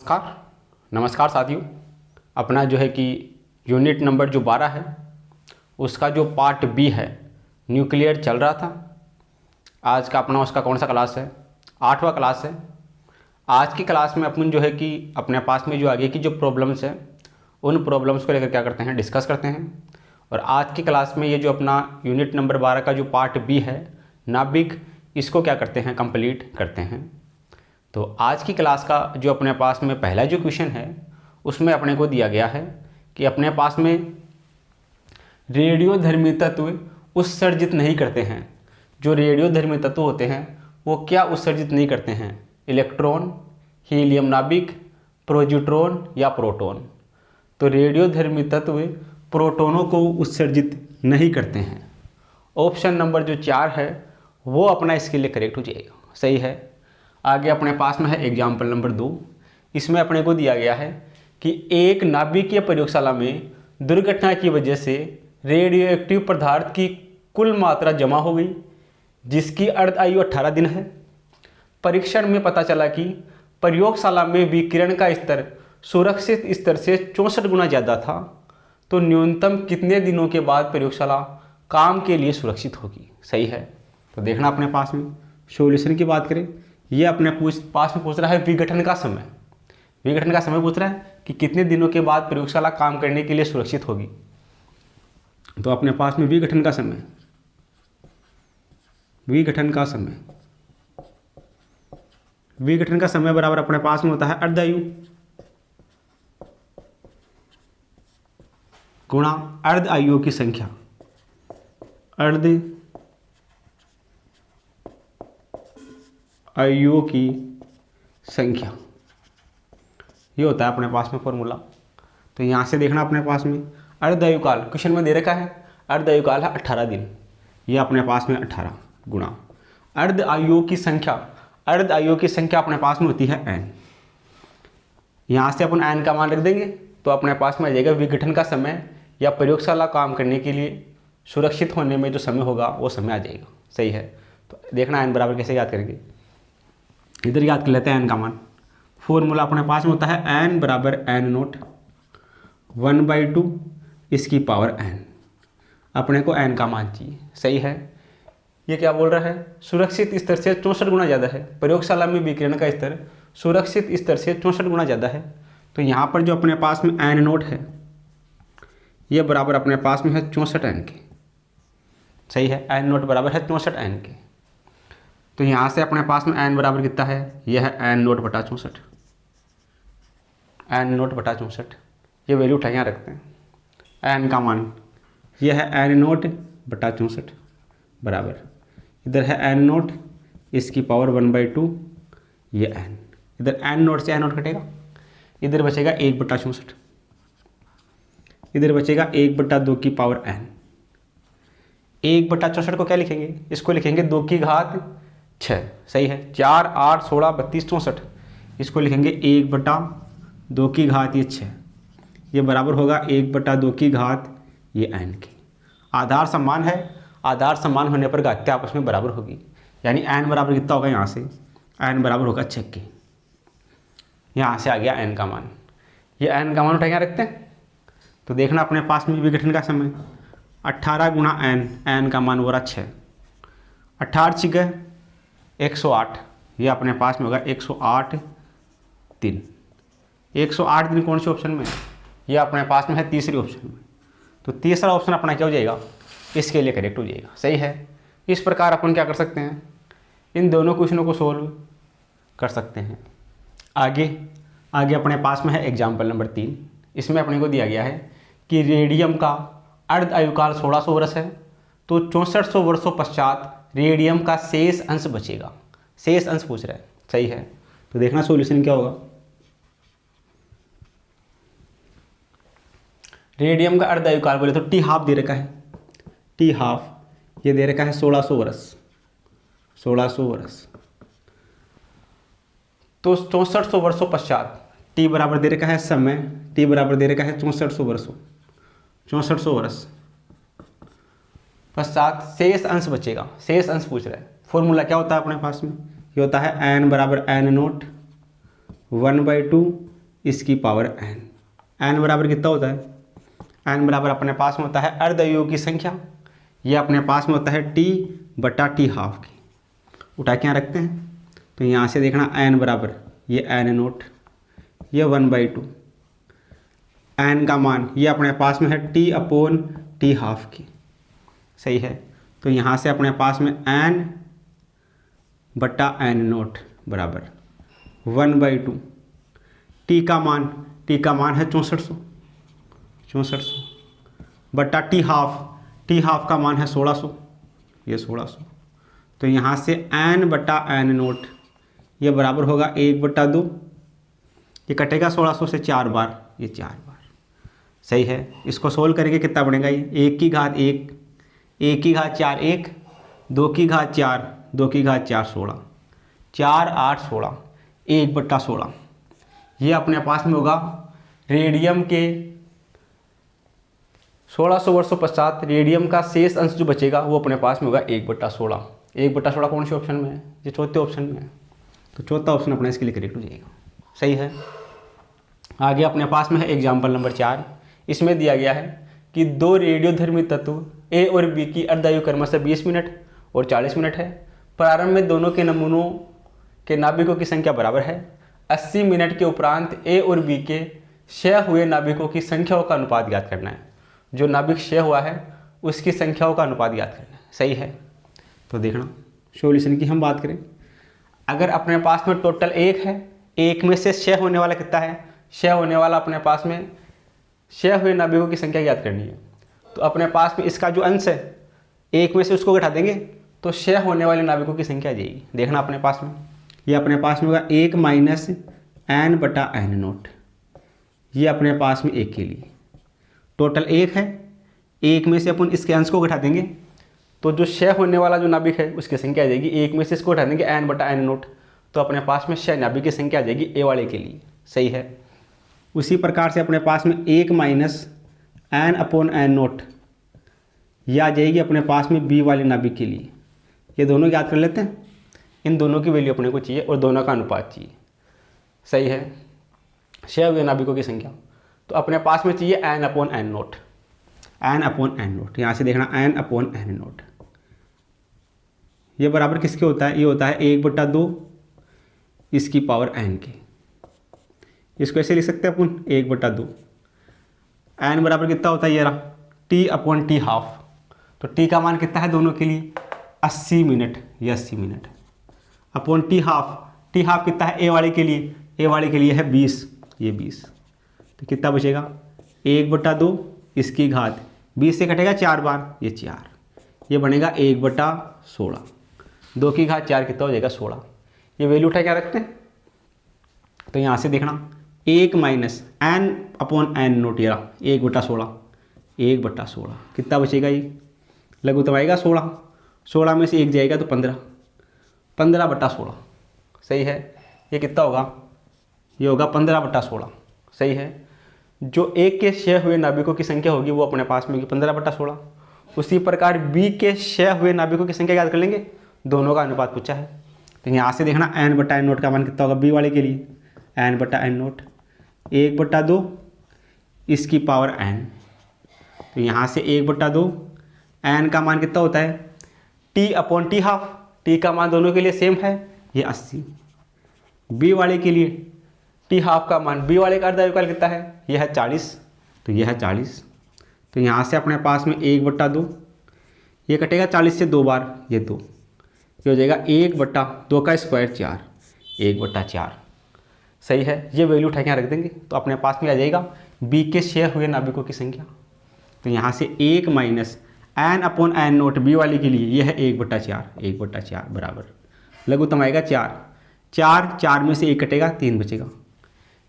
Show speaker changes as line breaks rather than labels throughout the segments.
नमस्कार साथियों। अपना जो है कि यूनिट नंबर जो 12 है उसका जो पार्ट बी है न्यूक्लियर चल रहा था। आज का अपना उसका कौन सा क्लास है? 8वां क्लास है। आज की क्लास में अपन जो है कि अपने पास में जो आगे की जो प्रॉब्लम्स है उन प्रॉब्लम्स को लेकर क्या करते हैं, डिस्कस करते हैं। और आज की क्लास में ये जो अपना यूनिट नंबर 12 का जो पार्ट बी है नाभिक, इसको क्या करते हैं, कंप्लीट करते हैं। तो आज की क्लास का जो अपने पास में पहला जो क्वेश्चन है उसमें अपने को दिया गया है कि अपने पास में रेडियोधर्मी तत्व उत्सर्जित नहीं करते हैं। जो रेडियोधर्मी तत्व होते हैं वो क्या उत्सर्जित नहीं करते हैं? इलेक्ट्रॉन, हीलियम नाभिक, पॉजिट्रॉन या प्रोटॉन। तो रेडियोधर्मी तत्व प्रोटॉनों को उत्सर्जित नहीं करते हैं। ऑप्शन नंबर जो 4 है वो अपना इसके लिए करेक्ट हो जाएगा, सही है। आगे अपने पास में है एग्जाम्पल नंबर 2। इसमें अपने को दिया गया है कि एक नाभिकीय प्रयोगशाला में दुर्घटना की वजह से रेडियोएक्टिव पदार्थ की कुल मात्रा जमा हो गई जिसकी अर्ध आयु 18 दिन है। परीक्षण में पता चला कि प्रयोगशाला में विकिरण का स्तर सुरक्षित स्तर से 64 गुना ज़्यादा था। तो न्यूनतम कितने दिनों के बाद प्रयोगशाला काम के लिए सुरक्षित होगी? सही है। तो देखना अपने पास में सॉल्यूशन की बात करें, ये अपने पास में पूछ रहा है विघटन का समय। विघटन का समय पूछ रहा है कि कितने दिनों के बाद प्रयोगशाला काम करने के लिए सुरक्षित होगी। तो अपने पास में विघटन का समय, विघटन का समय बराबर अपने पास में होता है अर्ध आयु गुणा अर्ध आयुओं की संख्या। अर्ध आयुओं की संख्या ये होता है अपने पास में फॉर्मूला। तो यहाँ से देखना अपने पास में अर्ध आयु काल क्वेश्चन में दे रखा है, अर्ध आयु काल है 18 दिन। ये अपने पास में 18 गुणा अर्ध आयुओं की संख्या। अर्ध आयुओं की संख्या अपने पास में होती है n। यहाँ से अपन n का मान रख देंगे तो अपने पास में आ जाएगा विघटन का समय या प्रयोगशाला काम करने के लिए सुरक्षित होने में जो समय होगा वो समय आ जाएगा, सही है। तो देखना n बराबर कैसे याद करेंगे, इधर याद कर लेते हैं n का मान। फॉर्मूला अपने पास में होता है n बराबर n नोट 1/2 इसकी पावर n। अपने को n का मान चाहिए, सही है। ये क्या बोल रहा है? सुरक्षित स्तर से 64 गुना ज़्यादा है। प्रयोगशाला में विकिरण का स्तर सुरक्षित स्तर से 64 गुना ज़्यादा है। तो यहाँ पर जो अपने पास में n नोट है ये बराबर अपने पास में है 64 n के, सही है। n नोट बराबर है 64 n के। तो यहाँ से अपने पास में n बराबर कितना है? यह है n नोट बटा 64, n नोट बटा 64। ये वैल्यू उठा यहाँ रखते हैं। n का मान यह है n नोट बटा 64 बराबर, इधर है n नोट इसकी पावर 1/2 ये n। इधर n नोट से n नोट कटेगा, इधर बचेगा 1/64, इधर बचेगा 1/2 की पावर n। 1/64 को क्या लिखेंगे? इसको लिखेंगे 2 की घात 6, सही है। 4, 8, 16, 32, 64 इसको लिखेंगे 1/2 की घात ये 6। ये बराबर होगा 1/2 की घात ये n की। आधार समान है, आधार समान होने पर घातें आपस में बराबर होगी। यानी n बराबर कितना होगा? यहाँ से n बराबर होगा 6 की। यहाँ से आ गया n का मान। ये n का मान उठा यहाँ रखते हैं। तो देखना अपने पास में विघटन का समय 18 गुणा n का मान हो रहा 6, 18 6 108। ये अपने पास में होगा 108 दिन। 108 दिन कौन से ऑप्शन में? ये अपने पास में है तीसरे ऑप्शन में। तो तीसरा ऑप्शन अपना क्या हो जाएगा? इसके लिए करेक्ट हो जाएगा, सही है। इस प्रकार अपन क्या कर सकते हैं, इन दोनों क्वेश्चनों को सोल्व कर सकते हैं। आगे अपने पास में है एग्जाम्पल नंबर 3। इसमें अपने को दिया गया है कि रेडियम का अर्ध आयुकाल 1600 वर्ष है। तो 6400 वर्षों पश्चात रेडियम का शेष अंश बचेगा। शेष अंश पूछ रहा है, सही है। तो देखना सॉल्यूशन क्या होगा। रेडियम का अर्ध आयुकाल बोले तो टी हाफ दे रखा है, टी हाफ ये दे रखा है 1600 वर्ष, 1600 वर्ष। तो 6400 वर्षों पश्चात टी बराबर दे रखा है समय, टी बराबर दे रखा है 6400 वर्षों, 6400 वर्ष पश्चात शेष अंश बचेगा। शेष अंश पूछ रहा है। फॉर्मूला क्या होता है अपने पास में? ये होता है n बराबर n नोट 1/2 इसकी पावर n। n बराबर कितना होता है? n बराबर अपने पास में होता है अर्धवियों की संख्या, ये अपने पास में होता है t बटा t हाफ की। उठा के यहाँ रखते हैं तो यहाँ से देखना n बराबर ये n नोट, ये 1/2, n का मान ये अपने पास में है t अपॉन t हाफ की, सही है। तो यहाँ से अपने पास में n बटा n नोट बराबर 1/2, t का मान है 6400 बटा t हाफ का मान है 1600, ये 1600। तो यहाँ से n बटा n नोट ये बराबर होगा 1/2, ये कटेगा 1600 से 4 बार, ये 4 बार, सही है। इसको सोल्व करेंगे कितना बनेगा? ये 1 की घात 1, 1 की घात 4 1, 2 की घात 4, 2 की घात 4 16, 4 8 16, 1/16। ये अपने पास में होगा रेडियम के 1600 वर्षों पश्चात रेडियम का शेष अंश जो बचेगा वो अपने पास में होगा 1/16। 1/16 कौन से ऑप्शन में है? ये चौथे ऑप्शन में है, तो चौथा ऑप्शन अपना इसके लिए करेक्ट हो जाएगा, सही है। आगे अपने पास में है एग्जाम्पल नंबर 4। इसमें दिया गया है कि दो रेडियोधर्मी तत्व ए और बी की अर्धायु क्रमशः 20 मिनट और 40 मिनट है। प्रारंभ में दोनों के नमूनों के नाभिकों की संख्या बराबर है। 80 मिनट के उपरांत ए और बी के क्षय हुए नाभिकों की संख्याओं का अनुपात ज्ञात करना है। जो नाभिक क्षय हुआ है उसकी संख्याओं का अनुपात ज्ञात करना है, सही है। तो देखना सॉल्यूशन की हम बात करें, अगर अपने पास में टोटल 1 है, 1 में से क्षय होने वाला कितना है? क्षय होने वाला अपने पास में क्षय हुए नाभिकों की संख्या ज्ञात करनी है। तो अपने पास में इसका जो अंश है 1 में से उसको घटा देंगे तो क्षय होने वाले नाभिकों की संख्या आ जाएगी। देखना अपने पास में ये अपने पास में होगा 1 माइनस n बटा n नोट, ये अपने पास में 1 के लिए टोटल 1 है, 1 में से अपन इसके अंश को घटा देंगे तो जो क्षय होने वाला जो नाभिक है उसकी संख्या आ जाएगी। 1 में से इसको घटा देंगे n बटा n नोट, तो अपने पास में क्षय नाभिक की संख्या आ जाएगी ए वाले के लिए, सही है। उसी प्रकार से अपने पास में 1 minus n upon n note यह आ जाएगी अपने पास में बी वाले नाभिक के लिए। ये दोनों याद कर लेते हैं, इन दोनों की वैल्यू अपने को चाहिए और दोनों का अनुपात चाहिए, सही है। क्षय हुए नाभिकों की संख्या तो अपने पास में चाहिए n upon n note, n upon n note. यहाँ से देखना n अपॉन n नोट ये बराबर किसके होता है? ये होता है 1/2 इसकी पावर n के। इसको ऐसे लिख सकते हैं अपन 1/2। n बराबर कितना होता है? ये रहा t अपॉन t हाफ। तो t का मान कितना है दोनों के लिए? 80 मिनट, ये 80 मिनट अपॉन t हाफ कितना है ए वाले के लिए? ए वाले के लिए है 20, ये 20। तो कितना बचेगा? 1/2 इसकी घात 20 से कटेगा 4 बार, ये 4, ये बनेगा 1/16। 2 की घात 4 कितना हो जाएगा? 16। ये वैल्यू उठा क्या रखते हैं तो यहाँ से देखना 1 minus n upon n naught, ये रहा 1/16, 1/16 कितना बचेगा? ये लघुत्तम आएगा 16, 16 में से 1 जाएगा तो 15, 15/16, सही है। ये कितना होगा? ये होगा 15/16, सही है। जो एक के क्षय हुए नाभिकों की संख्या होगी वो अपने पास में होगी 15/16। उसी प्रकार बी के क्षय हुए नाभिकों की संख्या याद कर लेंगे, दोनों का अनुपात पूछा है। तो यहाँ से देखना n बटा n नोट का मान कितना होगा बी वाले के लिए? n बटा n नोट 1/2 इसकी पावर n। तो यहाँ से 1/2 n का मान कितना होता है? t upon t half. t का मान दोनों के लिए सेम है, ये 80। बी वाले के लिए t हाफ का मान, बी वाले का अर्धायुकाल कितना है? ये है 40, तो ये है 40। तो यहाँ से अपने पास में 1/2 ये कटेगा 40 से 2 बार, ये 2, ये हो जाएगा 1/2 का स्क्वायर 4, 1/4, सही है। ये वैल्यू उठा के रख देंगे तो अपने पास में आ जाएगा बी के क्षय हुए नाभिकों की संख्या। तो यहाँ से 1 minus n upon n not b वाले के लिए ये है 1/4, 1/4 बराबर लघुत्तम आएगा 4, 4 में से 1 कटेगा 3 बचेगा,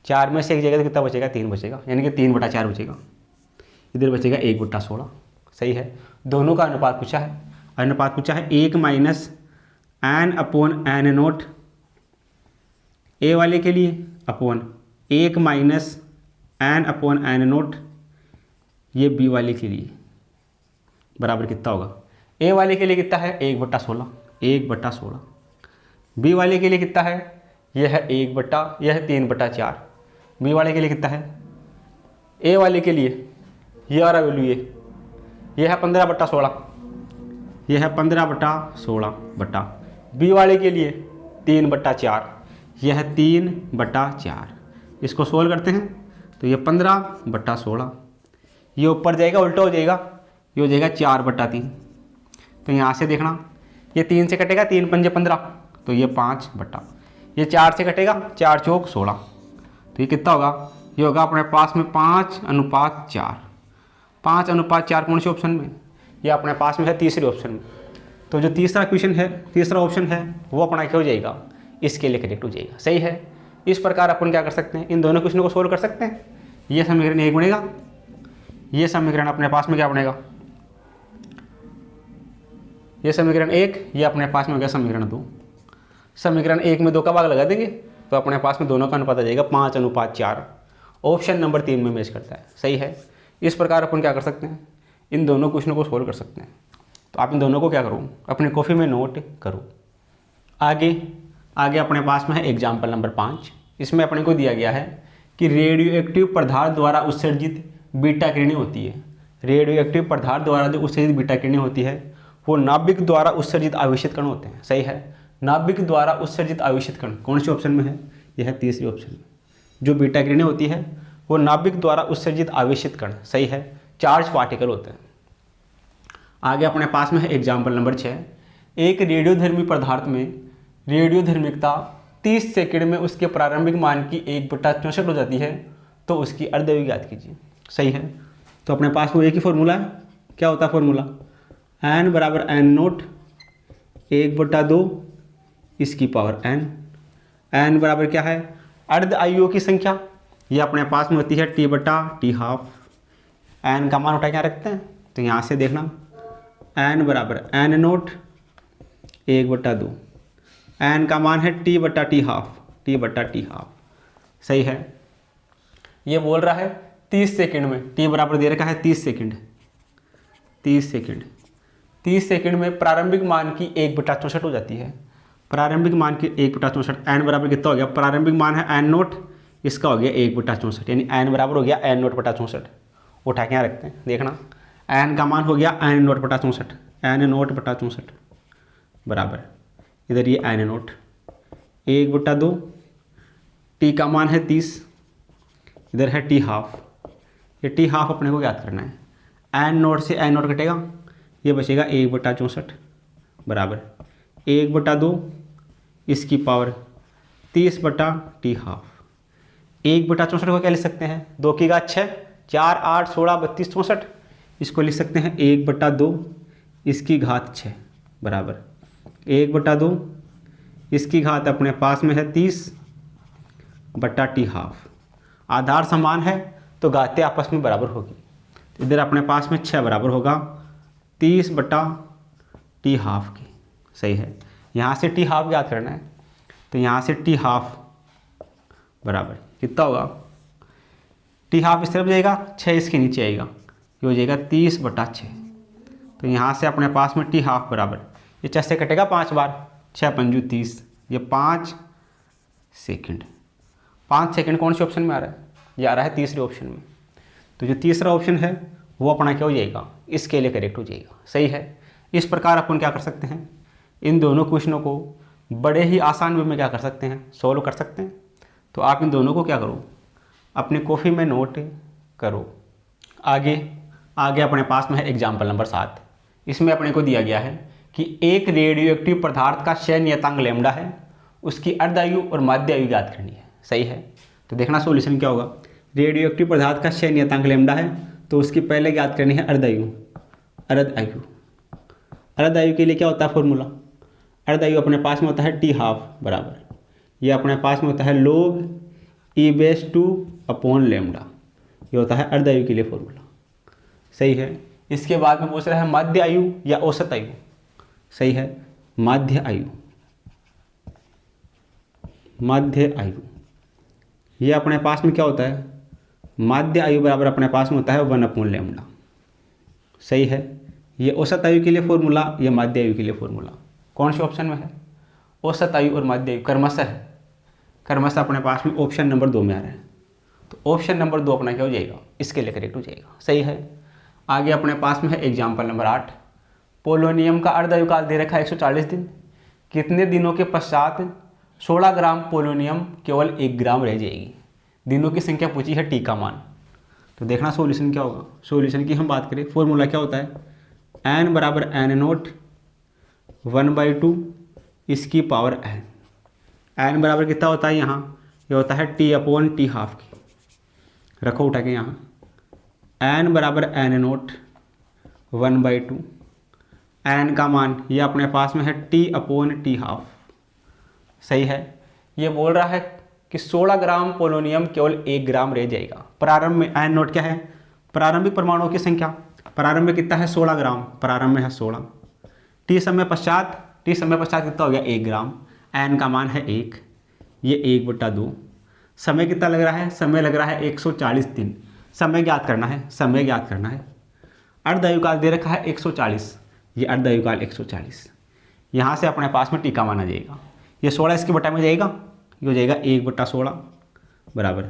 4 में से 1 जाएगा तो कितना बचेगा? 3 बचेगा, यानी कि 3/4 बचेगा। इधर बचेगा 1/16, सही है। दोनों का अनुपात पूछा है, अनुपात पूछा है 1 minus n upon n naught A वाले के लिए upon 1 minus n upon n naught ये बी वाले के लिए बराबर कितना होगा? ए वाले के लिए कितना है? 1/16, 1/16। बी वाले के लिए कितना है? यह है 1/, यह है 3/4। बी वाले के लिए कितना है, ए वाले के लिए ये आ रहा वैल्यू ये है 15/16, ये है 15/16 बटा, बी वाले के लिए 3/4, यह है 3/4। इसको सोल्व करते हैं तो ये 15/16, ये ऊपर जाएगा उल्टा हो जाएगा, ये हो जाएगा 4/3। तो यहाँ से देखना ये 3 से कटेगा, 3 पंजे 15, तो ये 5 बटा, ये 4 से कटेगा, 4 चौक 16, तो ये कितना होगा, ये होगा अपने पास में 5:4। 5:4 कौन से ऑप्शन में, ये अपने पास में है तीसरे ऑप्शन में। तो जो तीसरा क्वेश्चन है, तीसरा ऑप्शन है वो अपना क्या हो जाएगा, इसके लिए करेक्ट हो जाएगा। सही है। इस प्रकार अपन क्या कर सकते हैं, इन दोनों क्वेश्चनों को सोल्व कर सकते हैं। ये समीकरण 1 बनेगा, ये समीकरण अपने पास में क्या बनेगा, ये समीकरण 1, ये अपने पास में हो गया समीकरण 2। समीकरण 1 में 2 का भाग लगा देंगे तो अपने पास में दोनों का अनुपात आ जाएगा 5:4। ऑप्शन नंबर 3 में मैच करता है। सही है। इस प्रकार अपन क्या कर सकते हैं, इन दोनों क्वेश्चनों को सोल्व कर सकते हैं। तो आप इन दोनों को क्या करो, अपनी कॉपी में नोट करो। आगे अपने पास में है एग्जाम्पल नंबर 5। इसमें अपने को दिया गया है कि रेडियो एक्टिव पदार्थ द्वारा उत्सर्जित बीटा किरणें होती है। रेडियो एक्टिव पदार्थ द्वारा जो उत्सर्जित बीटा किरणें होती है वो नाभिक द्वारा उत्सर्जित आवेशित कण होते हैं। सही है। नाभिक द्वारा उत्सर्जित आवेशित कण कौन से ऑप्शन में है, यह है तीसरे ऑप्शन में। जो बीटा किरणें होती है वो नाभिक द्वारा उत्सर्जित आवेशित कण, सही है, चार्ज पार्टिकल होते हैं। आगे अपने पास में है एग्जाम्पल नंबर 6। एक रेडियोधर्मी पदार्थ में रेडियोधर्मिकता 30 सेकंड में उसके प्रारंभिक मान की 1/64 हो जाती है, तो उसकी अर्धव्यय ज्ञात कीजिए। सही है। तो अपने पास वो एक ही फॉर्मूला है, क्या होता है फॉर्मूला, n बराबर n0 1/2 इसकी पावर n बराबर क्या है, अर्ध आयुओं की संख्या, ये अपने पास में होती है t/t²। n का मान उठा क्या रखते हैं, तो यहाँ से देखना n बराबर n0 1/2, n का मान है t/t²। सही है। ये बोल रहा है 30 सेकंड में, t बराबर दे रखा है 30 सेकंड। 30 सेकंड में प्रारंभिक मान की 1/64 हो जाती है। प्रारंभिक मान की 1/64, n बराबर कितना हो गया, प्रारंभिक मान है n0, इसका हो गया 1/64, यानी n बराबर हो गया n0/64। उठा के यहाँ रखते हैं, देखना n का मान हो गया n0/64, n0/64 बराबर, इधर ये n0 1/2, t का मान है 30, इधर है t², ये t² अपने को याद करना है। n0 से n0 कटेगा, ये बचेगा 1/64 बराबर 1/2 इसकी पावर 30/t²। 1/64 को क्या लिख सकते हैं, 2 की घात 6, 4, 8, 16, 32, 64। इसको लिख सकते हैं 1/2 इसकी घात 6 बराबर 1/2 इसकी घात अपने पास में है 30/t²। आधार समान है तो घातें आपस में बराबर होगी। इधर अपने पास में 6 बराबर होगा 30/t² की। सही है। यहाँ से t² याद करना है, तो यहाँ से t² बराबर कितना होगा, t² इस तरफ जाएगा, 6 इसके नीचे आएगा, ये हो जाएगा 30/6। तो यहाँ से अपने पास में t² बराबर, ये 6 से कटेगा 5 बार, 6 पंजू 30, ये 5 सेकंड। 5 सेकंड कौन से ऑप्शन में आ रहा है, ये आ रहा है तीसरे ऑप्शन में। तो जो तीसरा ऑप्शन है वो अपना क्या हो जाएगा, इसके लिए करेक्ट हो जाएगा। सही है। इस प्रकार अपन क्या कर सकते हैं, इन दोनों क्वेश्चनों को बड़े ही आसान वे में क्या कर सकते हैं, सोल्व कर सकते हैं। तो आप इन दोनों को क्या करो, अपनी कॉपी में नोट करो। आगे अपने पास में है एग्जाम्पल नंबर 7। इसमें अपने को दिया गया है कि एक रेडियो एक्टिव पदार्थ का क्षय नियतांक लैम्डा है, उसकी अर्धायु और माध्य आयु ज्ञात करनी है। सही है। तो देखना सॉल्यूशन क्या होगा, रेडियो एक्टिव पदार्थ का क्षय नियतांक लैम्डा है, तो उसकी पहले ज्ञात करनी है अर्धायु। अर्धायु के लिए क्या होता है फॉर्मूला, अर्धायु अपने पास में होता है t² बराबर, ये अपने पास में होता है log e/2/λ, ये होता है अर्धायु के लिए फॉर्मूला। सही है। इसके बाद में पूछ रहा है माध्य आयु या औसत आयु। सही है। माध्य आयु ये अपने पास में क्या होता है, माध्य आयु बराबर अपने पास में होता है 1/λ। सही है। ये औसत आयु के लिए फॉर्मूला, ये माध्य आयु के लिए फॉर्मूला कौन से ऑप्शन में है, औसत आयु और माध्य आयु क्रमशः है, क्रमशः अपने पास में ऑप्शन नंबर 2 में आ रहा है। तो ऑप्शन नंबर 2 अपना क्या हो जाएगा, इसके लिए करेक्ट हो जाएगा। सही है। आगे अपने पास में है एग्जाम्पल नंबर 8। पोलोनियम का अर्धायुकाल दे रखा है 140 दिन। कितने दिनों के पश्चात 16 ग्राम पोलोनियम केवल 1 ग्राम रह जाएगी। दिनों की संख्या पूछी है, टी का मान। तो देखना सॉल्यूशन क्या होगा। सॉल्यूशन की हम बात करें, फॉर्मूला क्या होता है, n बराबर n नोट 1/2 इसकी पावर n बराबर कितना होता है यहाँ, ये होता है t/t½ की। रखो उठा के यहाँ, n बराबर n नोट 1/2, n का मान ये अपने पास में है t/t½ सही है। ये बोल रहा है कि 16 ग्राम पोलोनियम केवल 1 ग्राम रह जाएगा। प्रारंभ में n नोट क्या है, प्रारंभिक परमाणुओं की संख्या। प्रारंभ में कितना है 16 ग्राम, प्रारंभ में है 16। t समय पश्चात कितना हो गया 1 ग्राम। n का मान है 1, ये 1/2। समय कितना लग रहा है, समय लग रहा है 140 दिन। समय ज्ञात करना है, अर्धायुकाल दे रखा है 140, ये अर्धायुकाल 140। यहाँ से अपने पास में टी का मान आ जाएगा, ये 16 इसके बटा में जाएगा, ये हो जाएगा 1/16 बराबर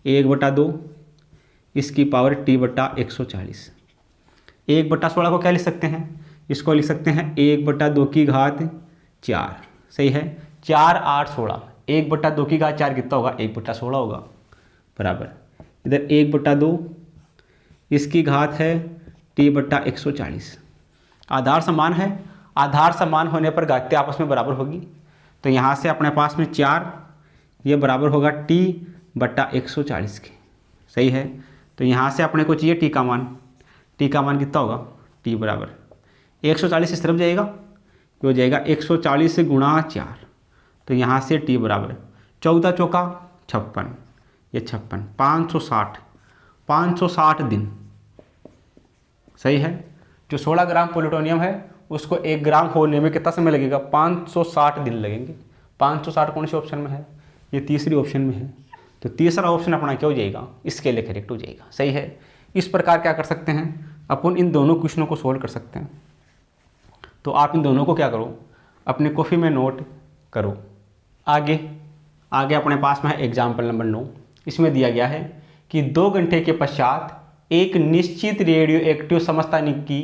1/2 इसकी पावर t/140। 1/16 को क्या लिख सकते हैं, इसको लिख सकते हैं 1/2 सही है। 4 8 16, 1/2 कितना होगा, 1/16 होगा बराबर इधर 1/2 इसकी घात है t/140। आधार समान है, आधार समान होने पर घातें आपस में बराबर होगी। तो यहाँ से अपने पास में 4 ये बराबर होगा t/140 के। सही है। तो यहाँ से अपने को चाहिए टी का मान कितना होगा, t बराबर 140 इस तरफ जाएगा, ये हो जाएगा 140 गुणा 4। तो यहाँ से t बराबर 14 चौका 56, ये 56 560 दिन। सही है। जो 16 ग्राम प्लूटोनियम है उसको 1 ग्राम होने में कितना समय लगेगा, 560 दिन लगेंगे। 560 कौन से ऑप्शन में है, ये तीसरी ऑप्शन में है। तो तीसरा ऑप्शन अपना क्या हो जाएगा, इसके लिए करेक्ट हो जाएगा। सही है। इस प्रकार क्या कर सकते हैं, अपन इन दोनों क्वेश्चनों को सोल्व कर सकते हैं। तो आप इन दोनों को क्या करो, अपनी कॉपी में नोट करो। आगे अपने पास में है एग्जाम्पल नंबर 9। इसमें दिया गया है कि 2 घंटे के पश्चात एक निश्चित रेडियो एक्टिव समस्थानिक की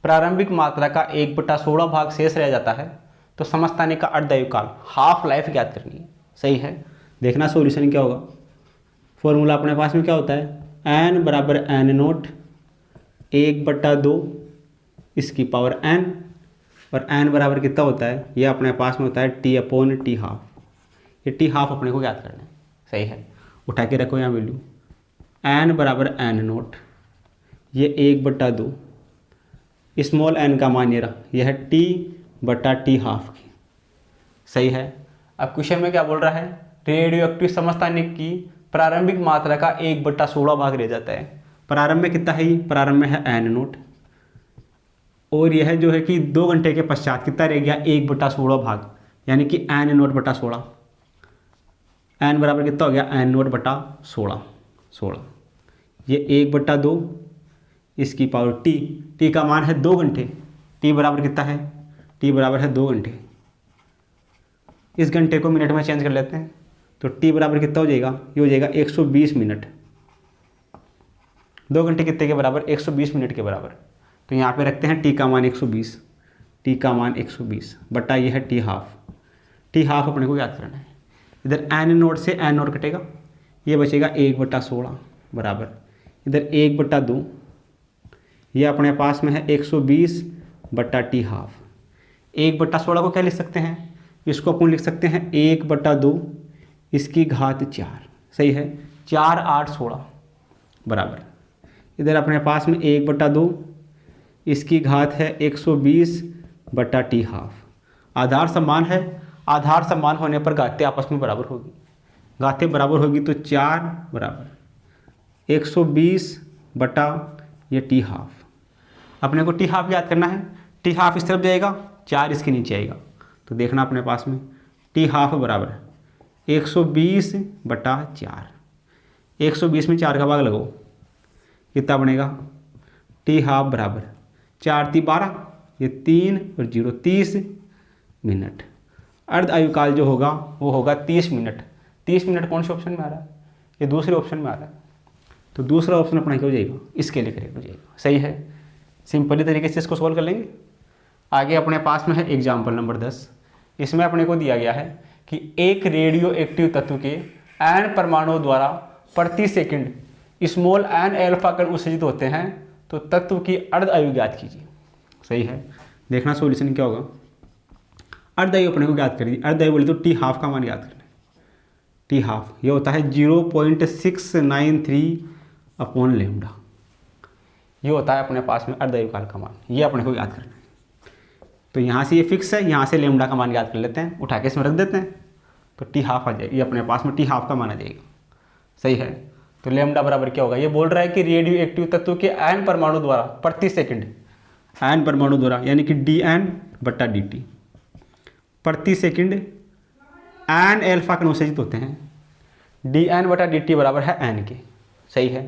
प्रारंभिक मात्रा का 1/16 भाग शेष रह जाता है। तो समस्थानिक का अर्धायुकाल हाफ लाइफ ज्ञात करनी है। सही है। देखना सॉल्यूशन क्या होगा। फॉर्मूला अपने पास में क्या होता है, n बराबर n नोट 1/2 इसकी पावर n, और n बराबर कितना होता है, ये अपने पास में होता है t/t½ ये t½ अपने को ज्ञात करना है। सही है। उठा के रखो यहाँ वैल्यू, n बराबर n नोट ये 1/2 स्मॉल n का मान ये रहा, यह है t/t½ की। सही है। अब क्वेश्चन में क्या बोल रहा है, रेडियो एक्टिव समस्थानिक की प्रारंभिक मात्रा का 1/16 भाग रह जाता है। प्रारंभ में कितना है, प्रारंभ में है n नोट, और यह जो है कि 2 घंटे के पश्चात कितना रह गया, 1/16 भाग, यानी कि n नोट बटा 16। n बराबर कितना हो गया, n नोट बटा 16। ये 1/2 इसकी पावर t का मान है 2 घंटे। t बराबर कितना है, t बराबर है 2 घंटे। इस घंटे को मिनट में चेंज कर लेते हैं, तो t बराबर कितना हो जाएगा, ये हो जाएगा 120 मिनट। 2 घंटे कितने के बराबर, 120 मिनट के बराबर। तो यहाँ पे रखते हैं t का मान 120, t का मान 120 बटा ये है t½ अपने को याद करना है। इधर n नोट से n नोट कटेगा, ये बचेगा 1/16 बराबर इधर 1/2, ये अपने पास में है 120 बटा t½ 1/16 को क्या लिख सकते हैं, इसको अपन लिख सकते हैं 1/2 इसकी घात 4। सही है। 4 8 16 बराबर इधर अपने पास में 1/2 इसकी घात है 120 बटा t½ आधार समान है, आधार समान होने पर घातें आपस में बराबर होगी। घातें बराबर होगी तो 4 बराबर 120 बटा ये t½ अपने को t½ याद करना है। t½ इस तरफ जाएगा, 4 इसके नीचे आएगा। तो देखना अपने पास में t½ बराबर 120 बटा 4। 120 में 4 का भाग लगाओ, कितना बनेगा, t½ बराबर 4 × 12, ये 3 और 0 30 मिनट। अर्ध आयुकाल जो होगा वो होगा 30 मिनट। 30 मिनट कौन से ऑप्शन में आ रहा है, ये दूसरे ऑप्शन में आ रहा है, तो दूसरा ऑप्शन अपना क्या हो जाएगा, इसके लिए करेक्ट हो जाएगा। सही है, सिंपली तरीके से इसको सॉल्व कर लेंगे। आगे अपने पास में है एग्जाम्पल नंबर 10। इसमें अपने को दिया गया है कि एक रेडियो एक्टिव तत्व के एन परमाणुओं द्वारा प्रति सेकंड स्मॉल एन एल्फा कण उत्सर्जित होते हैं, तो तत्व की अर्ध आयु ज्ञात कीजिए। सही है, देखना सॉल्यूशन क्या होगा। अर्ध आयु अपने को ज्ञात करिए, अर्ध आयु बोले तो टी हाफ का मान ज्ञात करना है। टी हाफ ये होता है 0.693 अपॉन लेमडा, ये होता है अपने पास में अर्ध आयु काल का मान, ये अपने को याद करना है। तो यहाँ से ये फिक्स है, यहाँ से लेमडा का मान याद कर लेते हैं, उठा के इसमें रख देते हैं, तो टी हाफ आ जाएगी, ये अपने पास में टी हाफ का मान आ जाएगा। सही है, तो लेमडा बराबर क्या होगा, ये बोल रहा है कि रेडियो एक्टिव तत्व के एन परमाणु द्वारा प्रति सेकंड, एन परमाणु द्वारा यानी कि डी एन बट्टा डी टी प्रति सेकंड एन एल्फा कण उत्सर्जित होते हैं, डी एन बटा डी टी बराबर है एन के। सही है,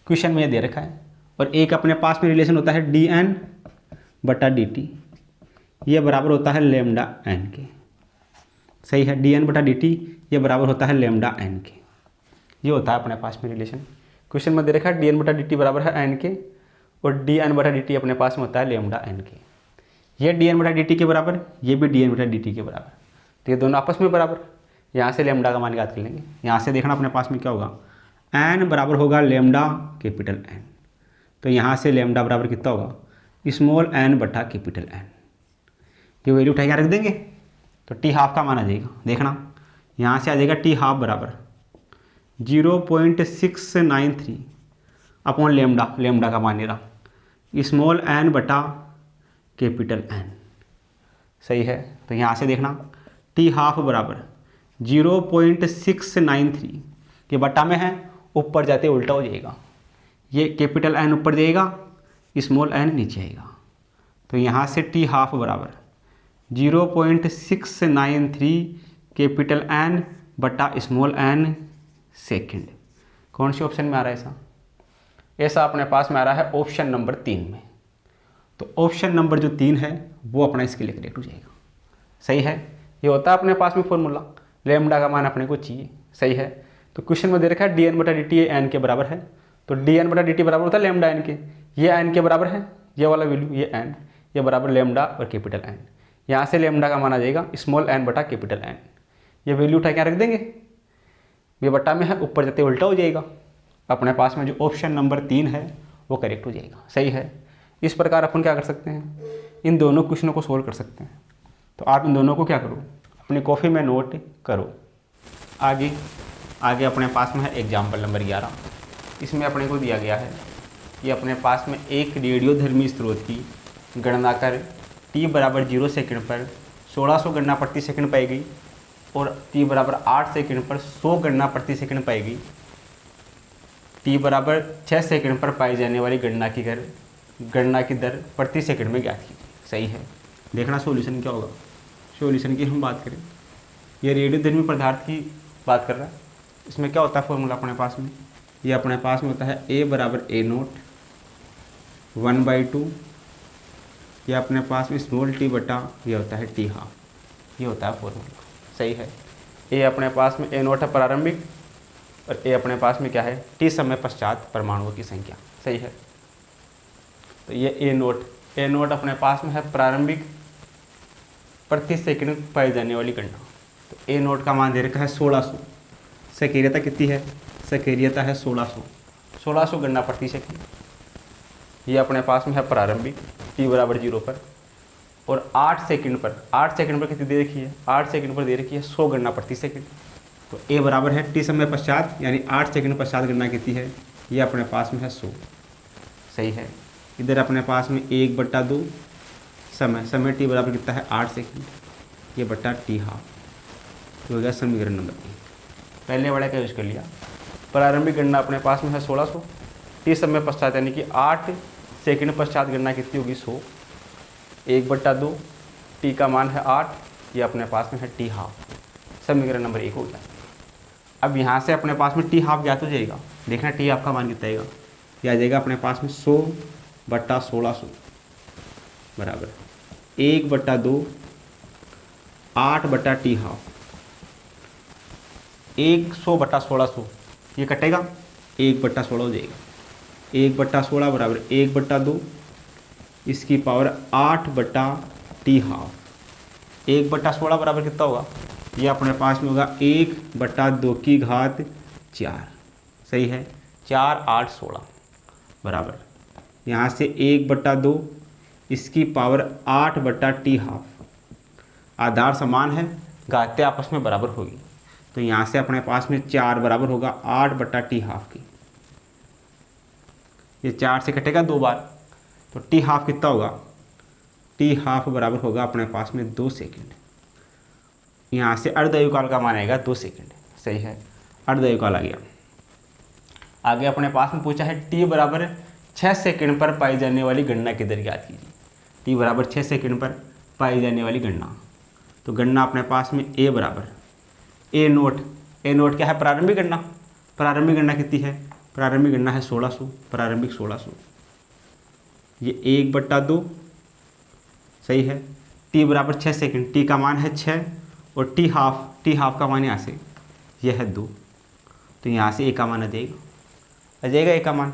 क्वेश्चन में ये दे रखा है, और एक अपने पास में रिलेशन होता है डी एन बटा डी टी, ये बराबर होता है लेमडा एन के। सही है, डी एन बटा डी टी ये बराबर होता है लेमडा एन के, ये होता है अपने पास में रिलेशन। क्वेश्चन में दे रखा है डी एन बटा डी टी बराबर है एन के, और डी एन बटा डी टी अपने पास में होता है लेमडा एन के। ये डी एन बटा डी टी के बराबर, ये भी डी एन बटा डी टी के बराबर, तो ये दोनों आपस में बराबर। यहाँ से लेमडा का मान याद कर लेंगे, यहाँ से देखना अपने पास में क्या होगा, एन बराबर होगा लेमडा कैपिटल एन, तो यहाँ से लेमडा बराबर कितना होगा, स्मॉल एन बटा कैपिटल एन, ये वैल्यू उठा के रख देंगे, तो टी हाफ का मान आ जाएगा। देखना यहाँ से आ जाएगा टी हाफ बराबर 0.693 अपॉन लेमडा, लेमडा का मान नहीं रहा, स्मॉल एन बटा कैपिटल एन। सही है, तो यहाँ से देखना टी हाफ बराबर 0.693, ये बटा में है, ऊपर जाते उल्टा हो जाएगा, ये कैपिटल एन ऊपर जाएगा, स्मॉल एन नीचे आएगा, तो यहाँ से टी हाफ बराबर 0.693 कैपिटल एन बटा स्मॉल एन सेकेंड। कौन से ऑप्शन में आ रहा है ऐसा, ऐसा अपने पास में आ रहा है ऑप्शन नंबर 3 में, तो ऑप्शन नंबर जो 3 है वो अपना इसके लिए करेक्ट हो जाएगा। सही है, ये होता है अपने पास में फॉर्मूला, लेमडा का मान अपने को चाहिए। सही है, तो क्वेश्चन में दे रखा है डी एन बटा डी टी एन के बराबर है, तो डी एन बटा डी टी बराबर होता है लेमडा एन के, ये एन के बराबर है, ये वाला वैल्यू ये एन, ये बराबर लेमडा और कैपिटल एन। यहाँ से लेमडा का मान आ जाएगा स्मॉल एन बटा कैपिटल एन, ये वैल्यू उठा के रख देंगे, ये बटा में है, ऊपर जाते उल्टा हो जाएगा, अपने पास में जो ऑप्शन नंबर 3 है वो करेक्ट हो जाएगा। सही है, इस प्रकार अपन क्या कर सकते हैं, इन दोनों क्वेश्चनों को सोल्व कर सकते हैं। तो आप इन दोनों को क्या करो, अपनी कॉपी में नोट करो। आगे अपने पास में है एग्जाम्पल नंबर 11। इसमें अपने को दिया गया है कि अपने पास में एक रेडियोधर्मी स्रोत की गणना कर t बराबर 0 सेकंड पर 1600 गणना प्रति सेकंड पाई गई, और t बराबर 8 सेकंड पर 100 गणना प्रति सेकंड पाई गई। t बराबर 6 सेकंड पर पाई जाने वाली गणना की दर प्रति सेकंड में ज्ञात की। सही है, देखना सॉल्यूशन क्या होगा। सॉल्यूशन की हम बात करें, ये रेडियोधर्मी पदार्थ की बात कर रहा है, इसमें क्या होता है फॉर्मूला अपने पास में, ये अपने पास में होता है a बराबर a नोट 1/2, ये अपने पास में स्मॉल t बटा ये होता है t हाफ, ये होता है फॉर्मूला। सही है, a अपने पास में a नोट है प्रारंभिक, और a अपने पास में क्या है, t समय पश्चात परमाणुओं की संख्या। सही है, तो ये a नोट अपने पास में है प्रारंभिक प्रति सेकंड पाई जाने वाली गणना, तो a नोट का मान दे रखा है 1600, सक्रियता कितनी है, सक्रियता है 1600 गणना प्रति सेकंड, ये अपने पास में है प्रारंभिक t बराबर 0 पर, और 8 सेकंड पर कितनी दे रखी है, 8 सेकंड पर दे रखी है 100 गणना प्रति सेकंड, तो a बराबर है t समय पश्चात यानी 8 सेकंड पश्चात गणना कितनी है, ये अपने पास में है 100। सही है, इधर अपने पास में 1/2 समय t बराबर कितना है 8 सेकंड, ये बटा t हाफ, तो हो गया समीकरण नंबर 1। पहले वाला का यूज़ कर लिया, प्रारंभिक गणना अपने पास में है 1600, t समय पश्चात यानी कि 8 सेकंड पश्चात गणना कितनी होगी 100, 1/2, t का मान है 8, ये अपने पास में है t हाफ, समीकरण नंबर 1 हो गया। अब यहाँ से अपने पास में t हाफ ज्ञात हो जाएगा, देखना t हाफ का मान कितना आएगा, ये आ जाएगा अपने पास में 100/1600 बराबर 1/2 8 बटा t हाफ 100/1600 ये कटेगा 1/16 हो जाएगा। 1/16 बराबर 1/2 इसकी पावर 8/t½ 1/16 बराबर कितना होगा, ये अपने पास में होगा 1/2⁴ सही है। 4 8 16 बराबर यहाँ से 1/2 इसकी पावर 8/t½ आधार समान है, घातें आपस में बराबर होगी, तो यहाँ से अपने पास में 4 बराबर होगा 8/t½ की। ये 4 से कटेगा 2 बार, तो t½ कितना होगा, t½ बराबर होगा अपने पास में 2 सेकंड। यहाँ से अर्धआयुकाल का मान आएगा 2 सेकंड, सही है, अर्धआयुकाल आ गया। आगे अपने पास में पूछा है t बराबर 6 सेकंड पर पाई जाने वाली गणना की दर ज्ञात कीजिए। t बराबर 6 सेकंड पर पाई जाने वाली गणना, तो गणना अपने पास में a बराबर a नोट क्या है, प्रारंभिक गणना। प्रारंभिक गणना कितनी है, प्रारंभिक गणना है 1600, प्रारंभिक 1600, ये 1/2 सही है। t बराबर 6 सेकंड, t का मान है 6 और t½ का मान यहाँ से यह है 2, तो यहाँ से a का मान आ जाएगा a का मान।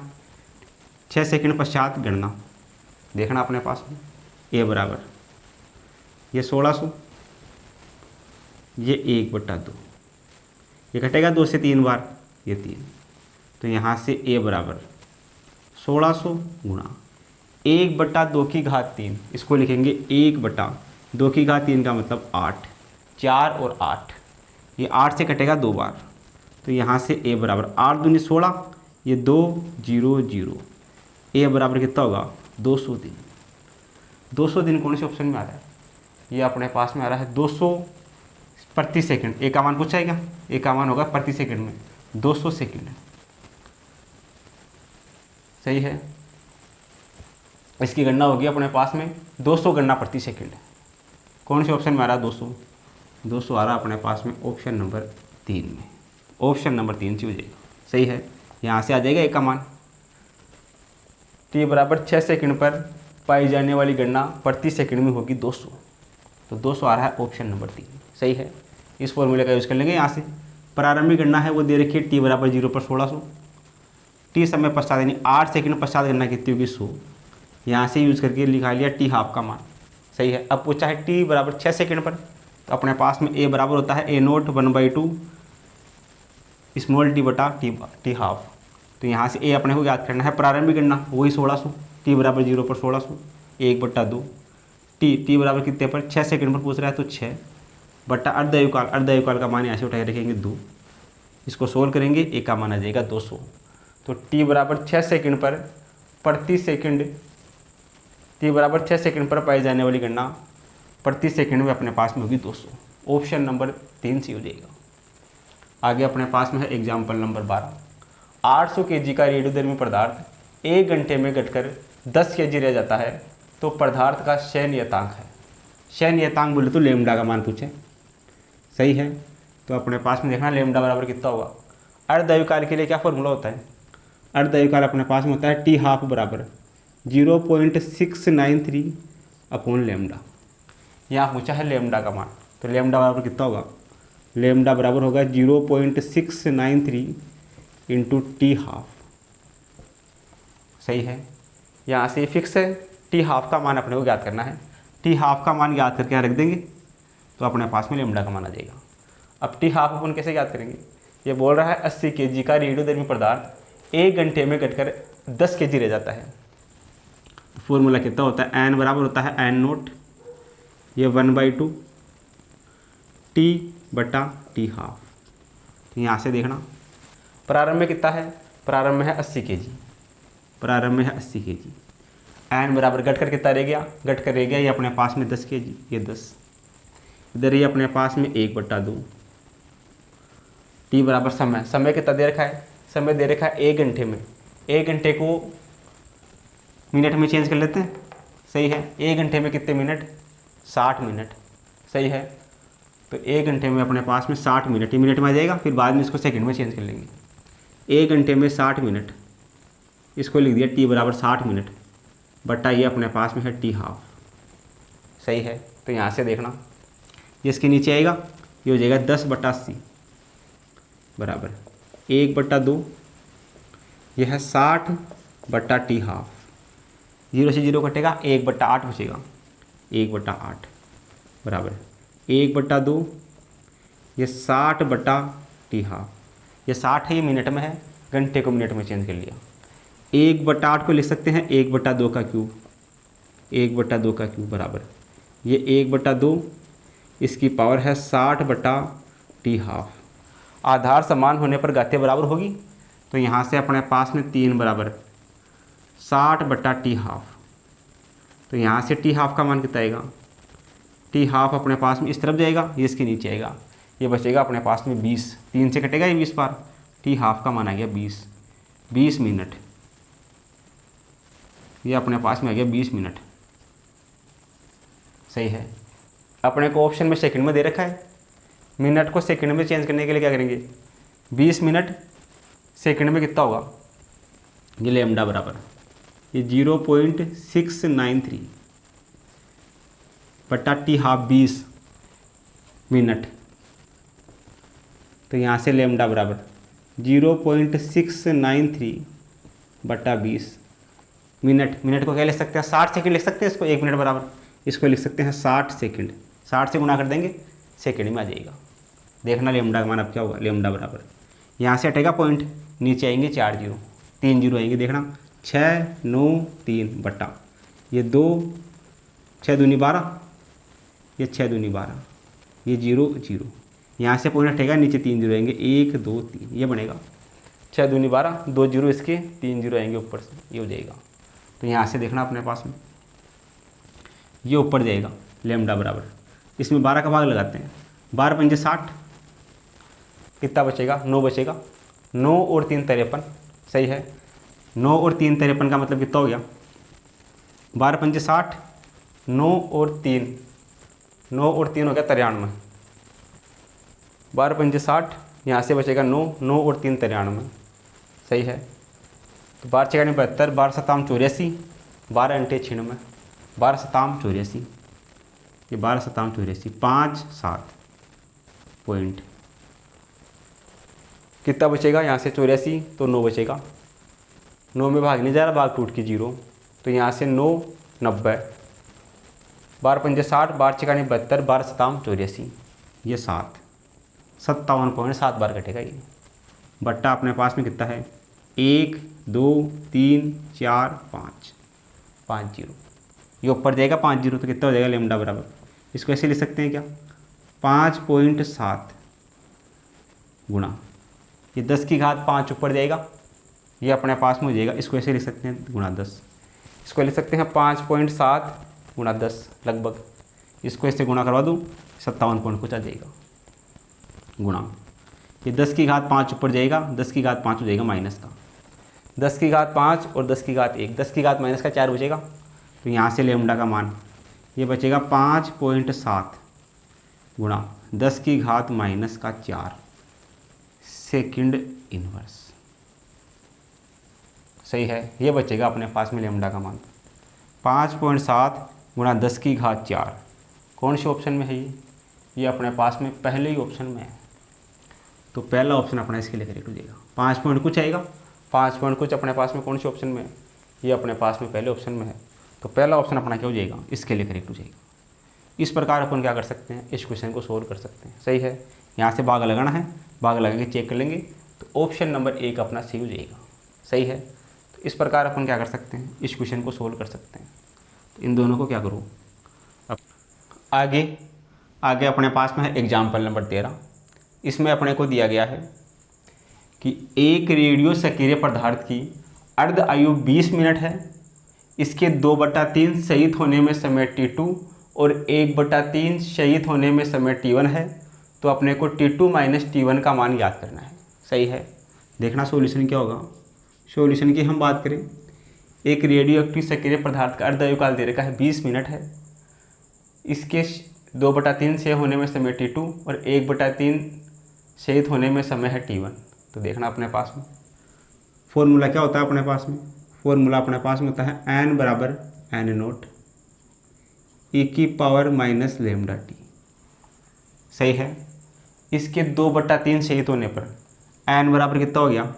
6 सेकंड पश्चात गणना देखना अपने पास में, a बराबर ये 1600, ये 1/2, ये कटेगा 2 से 3 बार, ये 3, तो यहाँ से a बराबर 1600 गुणा 1/2⁵3, इसको लिखेंगे 1/2⁵3 का मतलब 8, 4 और 8, ये 8 से कटेगा 2 बार, तो यहाँ से a बराबर 8 दूनी 16, ये 2 0 0, a बराबर कितना होगा 200 दिन। 200 दिन कौन से ऑप्शन में आ रहा है, ये अपने पास में आ रहा है 200 प्रति सेकंड। a का मान पूछा है क्या, a का मान होगा प्रति सेकंड में 200 सेकंड, सही है। इसकी गणना होगी अपने पास में 200 गणना प्रति सेकंड। कौन से ऑप्शन में आ रहा है 200 आ रहा है अपने पास में ऑप्शन नंबर 3 में, ऑप्शन नंबर 3 से हो जाएगा, सही है। यहाँ से आ जाएगा a का मान, t बराबर 6 सेकंड पर पाई जाने वाली गणना प्रति सेकंड में होगी 200, तो 200 आ रहा है ऑप्शन नंबर 3, सही है। इस फॉर्मूले का यूज़ कर लेंगे। यहाँ से प्रारंभिक गणना है वो दे रखी है t बराबर 0 पर 1600, t समय पश्चात यानी 8 सेकंड पश्चात गणना कितनी होगी 100, यहाँ से यूज़ करके लिखा लिया t½ का मान, सही है। अब पूछा है t बराबर 6 सेकंड पर, तो अपने पास में a बराबर होता है a0 1/2 स्मॉल t/t½ तो यहाँ से a अपने को याद करना है, प्रारंभिक गणना वही 1600, t बराबर 0 पर 1600 1/2 t बराबर कितने पर 6 सेकंड पर पूछ रहा है, तो 6 बट्टा अर्धआयुकाल का मान यहाँ से उठाए रखेंगे 2, इसको सोल्व करेंगे a का मान आ जाएगा 200, तो t बराबर 6 सेकंड पर प्रति सेकंड, t बराबर 6 सेकंड पर पाई जाने वाली गणना प्रति सेकंड में अपने पास में होगी 200, ऑप्शन नंबर 3 से हो जाएगा। आगे अपने पास में है एग्जाम्पल नंबर 12, 800 kg का रेडियोधर्मी पदार्थ 1 घंटे में घटकर 10 kg रह जाता है, तो पदार्थ का क्षय नियतांक है। क्षय नियतांक बोले तो लेमडा का मान पूछे, सही है। तो अपने पास में देखना लेमडा बराबर कितना होगा। अर्धआयुकाल के लिए क्या फॉर्मूला होता है, अर्धआयुकाल अपने पास में होता है t½ बराबर 0.693 अपॉन लेमडा। यहाँ पूछा है लेमडा का मान, तो लेमडा बराबर कितना होगा, लेमडा बराबर होगा 0.693 इंटू t½ सही है। यहाँ से फिक्स है, t½ का मान अपने को ज्ञात करना है, t½ का मान ज्ञात करके यहाँ रख देंगे, तो अपने पास में लेमडा का मान आ जाएगा। अब t½ अपन कैसे ज्ञात करेंगे, ये बोल रहा है 80 kg का रेडियोधर्मी पदार्थ 1 घंटे में घटकर 10 kg रह जाता है। फॉर्मूला कितना होता है, n बराबर होता है n0, ये 1/2 t/t½ तो यहाँ से देखना प्रारंभ में कितना है, प्रारंभ में है 80 kg, प्रारंभ में है 80 kg, n बराबर घटकर कितना रह गया, घटकर रह गया ये अपने पास में 10 kg, ये 10, इधर ये अपने पास में 1/2 t बराबर समय कितना दे रखा है, समय दे रखा है 1 घंटे में, 1 घंटे को मिनट में चेंज कर लेते हैं, सही है। 1 घंटे में कितने मिनट, 60 मिनट, सही है। तो 1 घंटे में अपने पास में 60 मिनट, ये मिनट में आ जाएगा, फिर बाद में इसको सेकंड में चेंज कर लेंगे। 1 घंटे में 60 मिनट, इसको लिख दिया t बराबर 60 मिनट बट्टा ये अपने पास में है t½ सही है। तो यहाँ से देखना ये इसके नीचे आएगा, ये हो जाएगा 10/80, बराबर 1/2, यह है 60/t½ 0 से 0 कटेगा, 1/8 बचेगा, 1/8 बराबर 1/2, ये 60/t½ ये 60 है, ये मिनट में है, घंटे को मिनट में चेंज कर लिया। 1/8 को लिख सकते हैं 1/2 का क्यूब, 1/2 का क्यूब बराबर ये 1/2, इसकी पावर है 60/t½ आधार समान होने पर घातीय बराबर होगी, तो यहाँ से अपने पास में 3 बराबर 60/t½ तो यहाँ से t½ का मान कितना आएगा, t½ अपने पास में इस तरफ जाएगा, ये इसके नीचे आएगा, ये बचेगा अपने पास में 20, 3 से कटेगा ये 20 बार, t½ का मान आ गया 20 मिनट, ये अपने पास में आ गया 20 मिनट। सही है। अपने को ऑप्शन में सेकंड में दे रखा है, मिनट को सेकंड में चेंज करने के लिए क्या करेंगे, 20 मिनट सेकंड में कितना होगा, ये लैम्डा बराबर ये 0.693 बटा t½ 20 मिनट, तो यहाँ से लैम्डा बराबर 0.693 बटा 20 मिनट। मिनट को क्या लिख सकते हैं, 60 सेकंड लिख सकते हैं इसको, 1 मिनट बराबर इसको लिख सकते हैं 60 सेकंड, 60 से गुना कर देंगे सेकंड में आ जाएगा। देखना लैम्डा का मान अब क्या होगा, लैम्डा बराबर यहाँ से हटेगा पॉइंट, नीचे आएंगे 4 जीरो, 3 जीरो आएंगे, देखना 6 9 3 बटा ये 2 6 दूनी 12, ये 6 दूनी 12, ये 0 0, यहाँ से पॉइंट हटेगा, नीचे 3 जीरो आएंगे, 1 2 3, ये बनेगा 6 दूनी 12, 2 जीरो इसके, 3 जीरो आएंगे ऊपर से, ये हो जाएगा। तो यहाँ से देखना अपने पास में ये ऊपर जाएगा लैम्डा बराबर, इसमें 12 का भाग लगाते हैं, 12 पंजे 60, कितना बचेगा, 9 बचेगा, 9 और 3 53, सही है। 9 और 3 53 का मतलब कितना हो गया, 12 पंजे 60, 9 और 3 हो गया 93, 12 पंजे 60, यहाँ से बचेगा 9, 9 और 3 93, सही है। तो 12 6 72, 12 7 84, 12 अंटे 96, 12 7 84, ये 12 7 84, 5 7 पॉइंट, कितना बचेगा यहाँ से 84, तो 9 बचेगा, 9 में भाग नहीं जा रहा, भाग टूट के 0, तो यहाँ से 9 90, 12 पंजे 60, 12 6 72, 12 7 84, ये 57.7 बार कटेगा ये, बट्टा अपने पास में कितना है 1 2 3 4 5 जीरो, ये ऊपर जाएगा 5 जीरो, तो कितना हो जाएगा लैम्डा बराबर, इसको ऐसे लिख सकते हैं क्या 5.7 गुणा ये 10 की घात 5 ऊपर जाएगा, ये अपने पास में हो जाएगा, इसको ऐसे लिख सकते हैं गुणा 10, इसको लिख सकते हैं 5.7 गुणा 10 लगभग, इसको ऐसे गुणा करवा दूँ 57 पॉइंट कुछ आ जाएगा, गुणा ये 10 की घात 5 ऊपर जाएगा, 10 की घात 5 हो जाएगा माइनस का, 10 की घात 5 और 10 की घात 1, 10 की घात माइनस का 4 बचेगा, तो यहाँ से लैम्डा का मान ये बचेगा 5.7 गुणा 10 की घात माइनस का 4 सेकंड इनवर्स, सही है। ये बचेगा अपने पास में लैम्डा का मान 5.7 गुणा 10 की घात 4, कौन से ऑप्शन में है ये अपने पास में पहले ही ऑप्शन में है, तो पहला ऑप्शन अपना इसके लिए करेक्ट हो जाएगा। 5 पॉइंट कुछ आएगा, 5 पॉइंट कुछ अपने पास में कौन से ऑप्शन में है, ये अपने पास में पहले ऑप्शन में है, तो पहला ऑप्शन अपना क्या हो जाएगा, इसके लिए करेक्ट हो जाएगा। इस प्रकार अपन क्या कर सकते हैं, इस क्वेश्चन को सोल्व कर सकते हैं, सही है। यहाँ से भाग लगाना है, भाग लगा के चेक कर लेंगे, तो ऑप्शन नंबर 1 अपना सही हो जाएगा, सही है। तो इस प्रकार अपन क्या कर सकते हैं, इस क्वेश्चन को सोल्व कर सकते हैं। तो इन दोनों को क्या करो, अब आगे अपने पास में है एग्जाम्पल नंबर 13। इसमें अपने को दिया गया है कि एक रेडियो सक्रिय पदार्थ की अर्ध आयु 20 मिनट है, इसके 2/3 शहीद होने में समय T2 और 1/3 शहीद होने में समय T1 है, तो अपने को T2 माइनस T1 का मान याद करना है, सही है। देखना सॉल्यूशन क्या होगा। सॉल्यूशन की हम बात करें, एक रेडियो एक्टिव सक्रिय पदार्थ का अर्ध आयु काल दे रखा है 20 मिनट है, इसके 2/3 से होने में समय T2 और 1/3 शहीद होने में समय है T1। तो देखना अपने पास में फॉर्मूला क्या होता है, अपने पास में फॉर्मूला अपने पास में होता है n बराबर n0 e⁻⁻ λt, सही है। इसके 2/3 शहीद होने पर n बराबर कितना हो गया,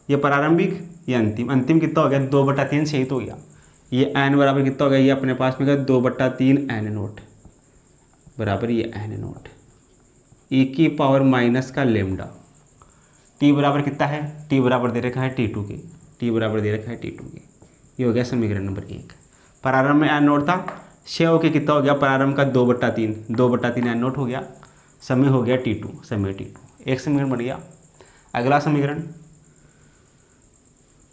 ये प्रारंभिक, ये अंतिम, अंतिम कितना हो गया 2/3 से ही तो हो गया। ये n बराबर कितना हो गया, ये अपने पास में गया 2/3 n नोट बराबर ये n नोट e की पावर माइनस का लेमडा। t बराबर कितना है, t बराबर दे रखा है t2 के, t बराबर दे रखा है t2 के। ये हो गया समीकरण नंबर 1। प्रारंभ में n नोट था, क्षय होके कितना हो गया प्रारंभ का 2/3 n नोट हो गया, समय हो गया t2, समय t2। एक समीकरण बन गया। अगला समीकरण,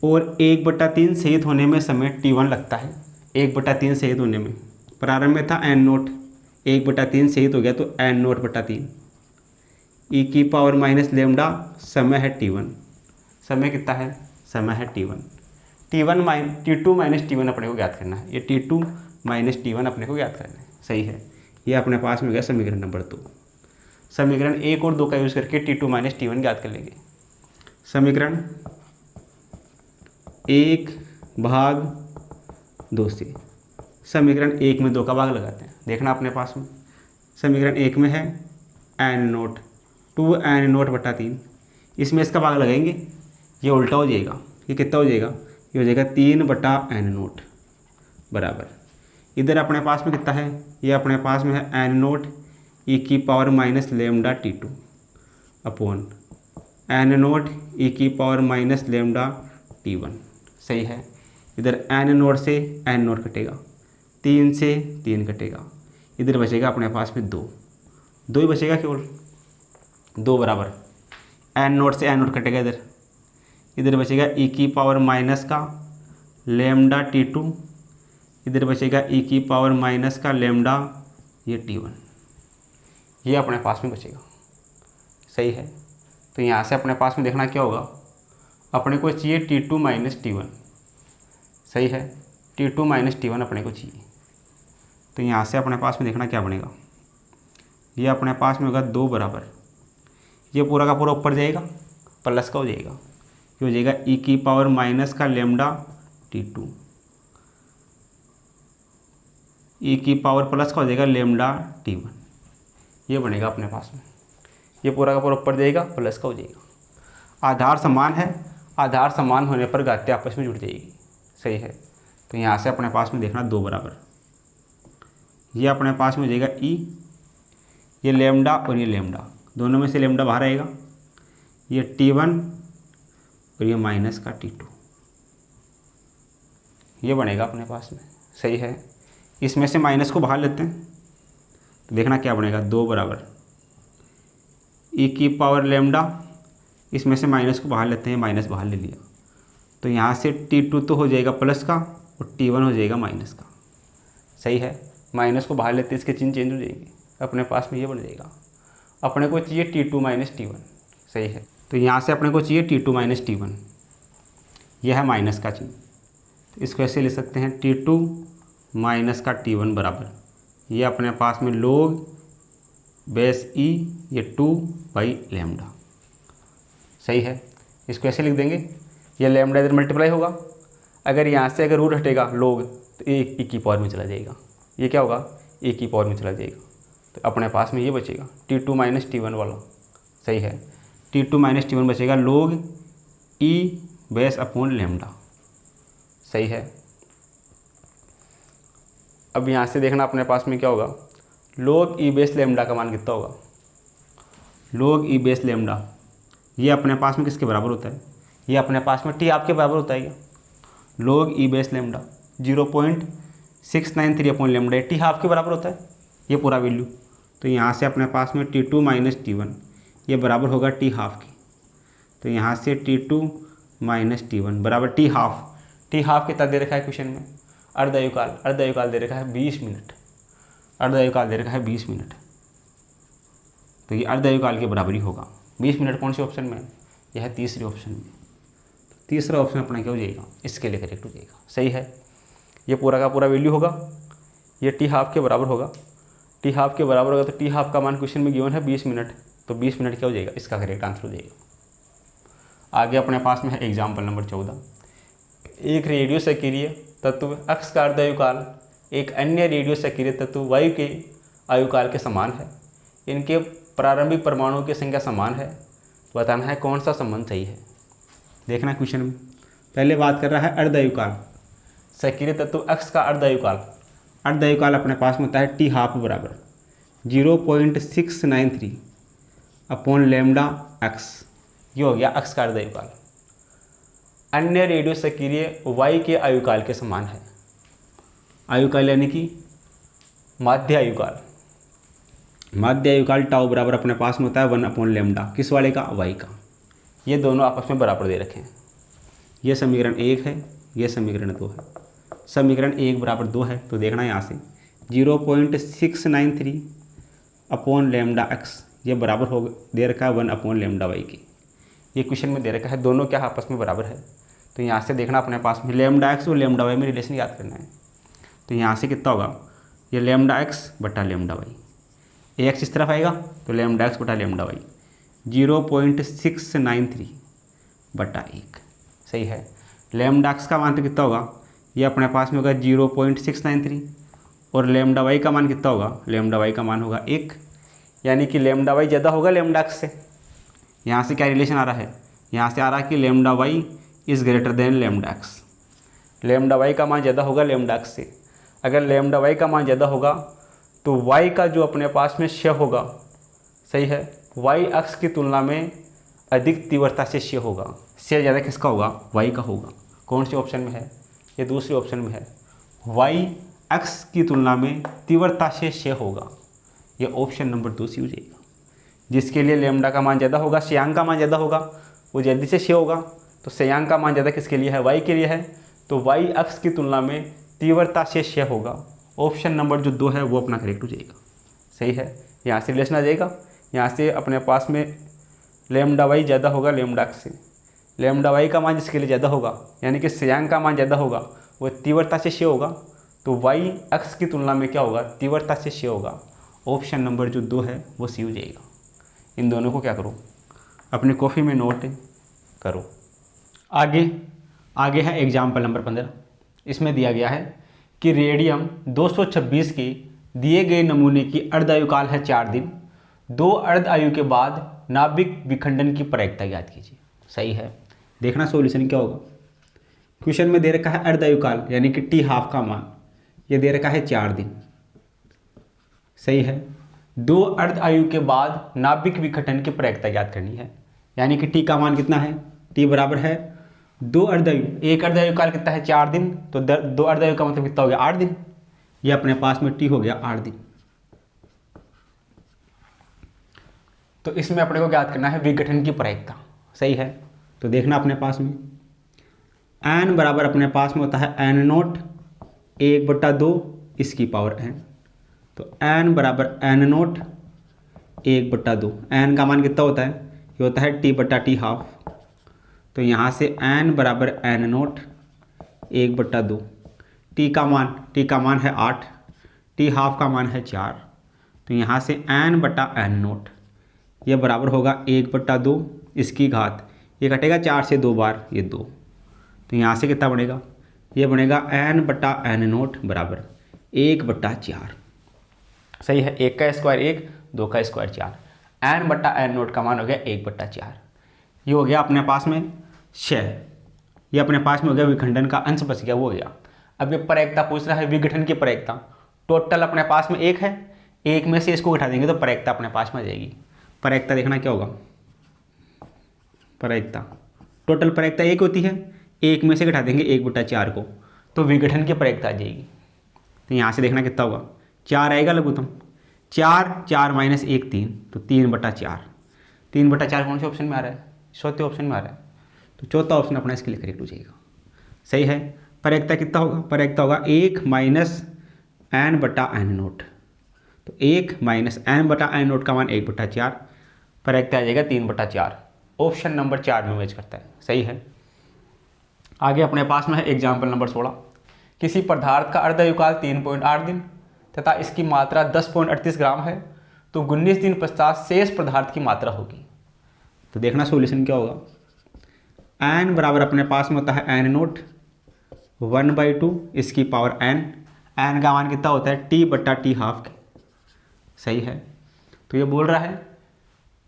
और 1/3 सहित होने में समय t1 लगता है। 1/3 सहित होने में प्रारंभ में था n नोट, 1/3 सहित हो गया तो n नोट/3 e की पावर माइनस लेमडा, समय है t1। समय कितना है, समय है t1। t2 माइनस t1 अपने को ज्ञात करना है। ये t2 माइनस t1 अपने को ज्ञात करना है। सही है, ये अपने पास में गया समीकरण नंबर 2। समीकरण 1 और 2 का यूज़ करके t2 माइनस t1 ज्ञात कर लेंगे। समीकरण 1/2 से समीकरण 1 में 2 का भाग लगाते हैं। देखना अपने पास में समीकरण 1 में है n नोट 2n नोट/3, इसमें इसका भाग लगाएंगे, ये उल्टा हो जाएगा। ये कितना हो जाएगा, ये हो जाएगा 3/n नोट बराबर, इधर अपने पास में कितना है, ये अपने पास में है n नोट e की power minus lambda t2 upon n note e की पावर माइनस लेमडा t1। सही है, इधर n नोट से n नोट कटेगा, 3 से 3 कटेगा, इधर बचेगा अपने पास में 2 ही बचेगा केवल, 2 बराबर n नोट से n नोट कटेगा, इधर बचेगा e की पावर माइनस का लेमडा t2, इधर बचेगा e की पावर माइनस का लेमडा ये t1, ये अपने पास में बचेगा। सही है, तो यहाँ से अपने पास में देखना क्या होगा, अपने को चाहिए t2 माइनस t1। सही है, t2 माइनस t1 अपने को चाहिए। तो यहाँ से अपने पास में देखना क्या बनेगा, ये अपने पास में होगा 2 बराबर, ये पूरा का पूरा ऊपर जाएगा, प्लस का हो जाएगा, ये हो जाएगा e की पावर माइनस का लेमडा t2, e की पावर प्लस का हो जाएगा लेमडा t1। ये बनेगा अपने पास में, ये पूरा का पूरा ऊपर जाएगा, प्लस का हो जाएगा। आधार समान है, आधार समान होने पर घातें आपस में जुड़ जाएगी। सही है, तो यहाँ से अपने पास में देखना 2 बराबर, ये अपने पास में हो जाएगा e, ये लेमडा और ये लेमडा, दोनों में से लेमडा बाहर आएगा, ये t1 और ये माइनस का t2, ये बनेगा अपने पास में। सही है, इसमें से माइनस को बाहर लेते हैं तो देखना क्या बनेगा, 2 बराबर e की पावर लेमडा, इसमें से माइनस को बाहर लेते हैं, माइनस बाहर ले लिया, तो यहाँ से t2 तो हो जाएगा प्लस का और t1 हो जाएगा माइनस का। सही है, माइनस को बाहर लेते इसके चिन्ह चेंज हो जाएंगे, अपने पास में ये बन जाएगा। अपने को चाहिए t2 माइनस t1। सही है, तो यहाँ से अपने को चाहिए t2 माइनस t1, यह है माइनस का चिन्ह, तो इसको ऐसे ले सकते हैं t2 माइनस का t1 बराबर, ये अपने पास में log बेस e, ये 2/λ। सही है, इसको ऐसे लिख देंगे, ये लैम्डा इधर मल्टीप्लाई होगा, अगर यहाँ से अगर रूट हटेगा log तो e की पावर में चला जाएगा, ये क्या होगा e की पावर में चला जाएगा, तो अपने पास में ये बचेगा t2 माइनस t1 वाला। सही है, t2 माइनस t1 बचेगा log e base upon lambda. सही है, अब यहाँ से देखना अपने पास में क्या होगा, log e बेस लेमडा का मान कितना होगा, log e बेस लेमडा ये अपने पास में किसके बराबर होता है, ये अपने पास में t आपके बराबर होता है क्या, log e base lambda 0.693 upon lambda, t half के बराबर होता है ये पूरा वैल्यू, तो यहाँ से अपने पास में t2 माइनस t1 ये बराबर होगा t हाफ की, तो यहाँ से t2 माइनस t1 बराबर t हाफ कितना दे रखा है क्वेश्चन में, अर्धायुकाल दे रखा है 20 मिनट, अर्धायुकाल दे रखा है 20 मिनट, तो ये अर्धायुकाल के बराबर ही होगा। 20 मिनट कौन से ऑप्शन में है, यह है तीसरे ऑप्शन में, तीसरा ऑप्शन अपना क्या हो जाएगा, इसके लिए करेक्ट हो जाएगा। सही है, ये पूरा का पूरा वैल्यू होगा, ये टी हाफ के बराबर होगा, टी हाफ के बराबर होगा, तो टी हाफ का मान क्वेश्चन में गिवन है 20 मिनट, तो 20 मिनट क्या हो जाएगा, इसका करेक्ट आंसर हो जाएगा। आगे अपने पास में है एग्जाम्पल नंबर 14, एक रेडियो सक्रिय तत्व अक्ष का अर्धायुकाल एक अन्य रेडियो सक्रिय तत्व वायु के आयुकाल के समान है, इनके प्रारंभिक परमाणुओं की संख्या समान है बताना है कौन सा संबंध सही है। देखना क्वेश्चन में पहले बात कर रहा है अर्धायुकाल, सक्रिय तत्व x का अर्धायुकाल। अर्धायुकाल अपने पास में होता है टी हाफ बराबर 0.693 अपॉन लैम्डा x, ये हो गया x का अर्धायुकाल। अन्य रेडियो सक्रिय y के आयुकाल के समान है। आयुकाल यानी कि माध्य आयुकाल, माध्य आयुकाल टाउ बराबर अपने पास में होता है 1 अपॉन लैम्डा, किस वाले का, y का। ये दोनों आपस में बराबर दे रखे हैं। ये समीकरण 1 है, ये समीकरण 2 है। समीकरण 1 बराबर 2 है तो देखना यहाँ से 0.693 अपॉन लैम्डा x, ये बराबर हो दे रखा है 1 अपॉन लैम्डा y की। ये क्वेश्चन में दे रखा है, दोनों क्या आपस में बराबर है। तो यहाँ से देखना अपने पास में लैम्डा x और लैम्डा y में रिलेशन याद करना है। तो यहाँ से कितना होगा, ये लैम्डा x बटा लैम्डा y, ax इस तरफ आएगा तो लैम्डा x बटा लैम्डा y 0.693 बटा 1, सही है। लैम्डा x का मान तो कितना होगा, ये अपने पास में होगा 0.693 और लैम्डा y का मान कितना होगा, लैम्डा y का मान होगा 1, यानी कि लैम्डा y ज़्यादा होगा लैम्डा x से। यहाँ से क्या रिलेशन आ रहा है, यहाँ से आ रहा है कि lambda y is greater than lambda x। Lambda y का मान ज़्यादा होगा लैम्डा x से। अगर लैम्डा y का मान ज़्यादा होगा तो y का जो अपने पास में क्षय होगा, सही है, y अक्ष की तुलना में अधिक तीव्रता से क्षय होगा। क्षय ज़्यादा किसका होगा, y का होगा। कौन से ऑप्शन में है, ये दूसरे ऑप्शन में है, y अक्ष की तुलना में तीव्रता से क्षय होगा। ये ऑप्शन नंबर 2 सी हो जाएगा। जिसके लिए लैम्डा का मान ज़्यादा होगा, क्षयांक का मान ज़्यादा होगा, वो जल्दी से क्षय होगा। तो क्षयांक का मान ज़्यादा किसके लिए है, y के लिए है। तो y अक्ष की तुलना में तीव्रता से क्षय होगा। ऑप्शन नंबर जो 2 है वो अपना करेक्ट हो जाएगा, सही है। यहाँ से रिलेशन आ जाएगा, यहाँ से अपने पास में लैम्डा y ज़्यादा होगा लैम्डा x से। लैम्डा y का मान जिसके लिए ज़्यादा होगा, यानी कि क्षयांक का मान ज़्यादा होगा, वो तीव्रता से क्षय होगा। तो y अक्ष की तुलना में क्या होगा, तीव्रता से क्षय होगा। ऑप्शन नंबर जो 2 है वो सी हो जाएगा। इन दोनों को क्या करो, अपनी कॉपी में नोट करो। आगे है एग्जाम्पल नंबर 15। इसमें दिया गया है कि रेडियम 226 के दिए गए नमूने की अर्धायुकाल है 4 दिन। 2 अर्ध आयु के बाद नाभिक विखंडन की प्रायिकता ज्ञात कीजिए, सही है। देखना सॉल्यूशन क्या होगा। क्वेश्चन में दे रखा है अर्धायुकाल यानी कि टी हाफ का मान, ये दे रखा है 4 दिन, सही है। 2 अर्ध आयु के बाद नाभिक विघटन की प्रायिकता ज्ञात करनी है, यानी कि टी का मान कितना है, टी बराबर है 2 अर्धायु। एक अर्धायु काल कितना है, 4 दिन, तो 2 अर्धायु का मतलब कितना हो गया, 8 दिन। ये अपने पास में टी हो गया 8 दिन। तो इसमें अपने को ज्ञात करना है विघटन की प्रायिकता, सही है। तो देखना अपने पास में एन बराबर अपने पास में होता है एन नोट 1/2 इसकी पावर एन। तो एन बराबर एन नोट 1/2। एन का मान कितना होता है, ये होता है टी बटा टी हाफ। तो यहाँ से एन बराबर एन नोट 1/2। टी का मान है 8, टी हाफ का मान है 4। तो यहाँ से एन बटा एन नोट ये बराबर होगा 1/2 इसकी घात, ये कटेगा 4 से 2 बार, ये 2। तो यहाँ से कितना बनेगा, ये बनेगा एन बटा एन नोट बराबर 1/4, सही है। 1 का स्क्वायर 1, 2 का स्क्वायर 4। एन बटा एन नोट का मान हो गया 1/4। ये हो गया अपने पास में क्षय, ये अपने पास में हो गया विखंडन का अंश बच गया, वो हो गया। अब ये प्रायिकता पूछ रहा है विघटन की प्रायिकता। टोटल अपने पास में 1 है, 1 में से इसको उठा देंगे तो प्रायिकता अपने पास में आ जाएगी। प्रायिकता देखना क्या होगा, प्रायिकता टोटल प्रायिकता 1 होती है, 1 में से घटा देंगे 1/4 को, तो विघटन की प्रायिकता आ जाएगी। तो यहाँ से देखना कितना होगा, 4 आएगा लघुत्तम, 4 माइनस 1 3, तो 3/4। 3/4 कौन से ऑप्शन में आ रहा है, चौथे ऑप्शन में आ रहा है। तो चौथा ऑप्शन अपना इसके लिए करेक्ट हो जाएगा, सही है। प्रायिकता कितना होगा, प्रायिकता होगा 1 माइनस एन बटा एन नोट। तो 1 माइनस एन बटा एन नोट का मान 1/4, प्रायिकता आ जाएगा 3/4। ऑप्शन नंबर 4 में मैच करता है, सही है। आगे अपने पास में है एग्जाम्पल नंबर 16। किसी पदार्थ का अर्धायुकाल 3.8 दिन तथा इसकी मात्रा 10.38 ग्राम है, तो 19 दिन पश्चात शेष पदार्थ की मात्रा होगी। तो देखना सॉल्यूशन क्या होगा। एन बराबर अपने पास में होता है एन नोट 1/2 इसकी पावर एन। एन का मान कितना होता है, टी बटा टी हाफ, सही है। तो ये बोल रहा है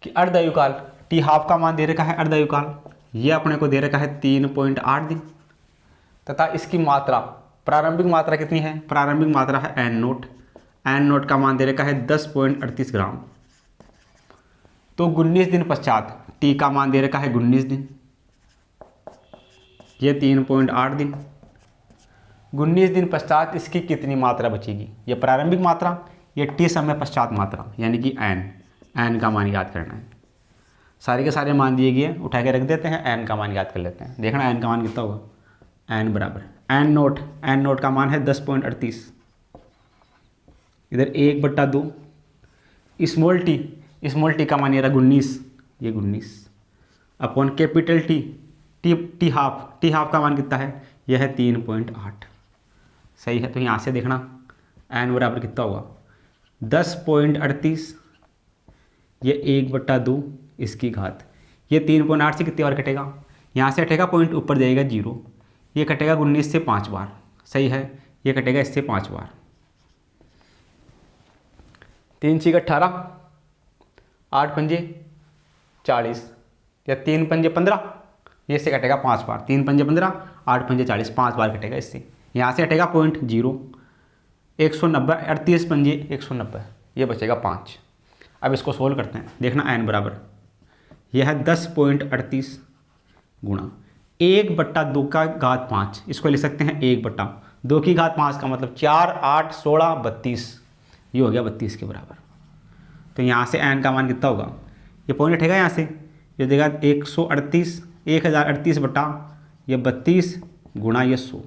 कि अर्धायुकाल टी हाफ का मान दे रखा है अर्धायुकाल, ये अपने को दे रखा है 3.8 दिन, तथा इसकी मात्रा प्रारंभिक मात्रा कितनी है, प्रारंभिक मात्रा है एन नोट, एन नोट का मान दे रखा है 10.38 ग्राम। तो 19 दिन पश्चात टी का मान दे रखा है 19 दिन, ये 3.8 दिन, 19 दिन पश्चात इसकी कितनी मात्रा बचेगी, ये प्रारंभिक मात्रा, ये टी समय पश्चात मात्रा यानी कि एन का मान याद करना है। सारे के सारे मान दिए गए, उठा के रख देते हैं, एन का मान याद कर लेते हैं। देखना एन का मान कितना होगा, एन बराबर एन नोट का मान है 10.38, इधर 1/2, स्मॉल टी का मान ये रहा 19, ये 19 अपॉन कैपिटल टी हाफ का मान कितना है, यह है 3.8। सही है, तो यहाँ से देखना एन बराबर कितना होगा 10.38, ये 1/2 इसकी घात, ये 3.8 से कितनी बार कटेगा, यहाँ से कटेगा पॉइंट ऊपर जाएगा 0, ये कटेगा 19 से 5 बार। सही है, ये कटेगा इससे 5 बार, 3 × 18, 8 पंजे 40 या 3 पंजे 15, ये से कटेगा 5 बार, 3 पंजे 15, 8 पंजे 40, 5 बार कटेगा इससे। यहाँ से हटेगा पॉइंट 0, 190, 38 पंजे 190, ये बचेगा 5। अब इसको सोल्व करते हैं। देखना एन बराबर यह है 10.38 गुणा 1/2 का घात 5, इसको लिख सकते हैं 1/2 की घात 5 का मतलब 4, 8, 16, 32, ये हो गया 32 के बराबर। तो यहाँ से एन का मान कितना होगा, ये पॉइंट हटेगा यहाँ से, ये देगा 138, 1038 बटा ये 32 गुणा ये 100।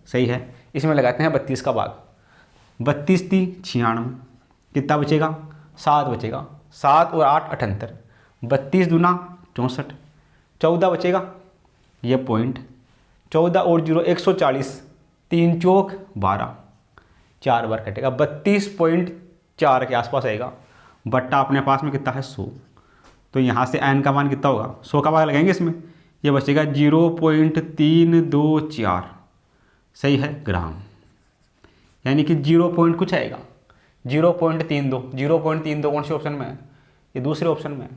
सही है, इसमें लगाते हैं 32 का भाग, 32 × 96, कितना बचेगा 7 बचेगा, 7 और 8 78, 32 दूना 64, 14 बचेगा, ये पॉइंट 14 और 0 140, 3 चौक 12, 4 बार कटेगा, 32.4 के आसपास आएगा, बट्टा अपने पास में कितना है 100। तो यहाँ से एन का मान कितना होगा, 100 का भाग लगाएंगे इसमें, ये बचेगा 0.324। सही है, ग्राम, यानी कि 0 पॉइंट कुछ आएगा 0.32 कौन से ऑप्शन में है, ये दूसरे ऑप्शन में है,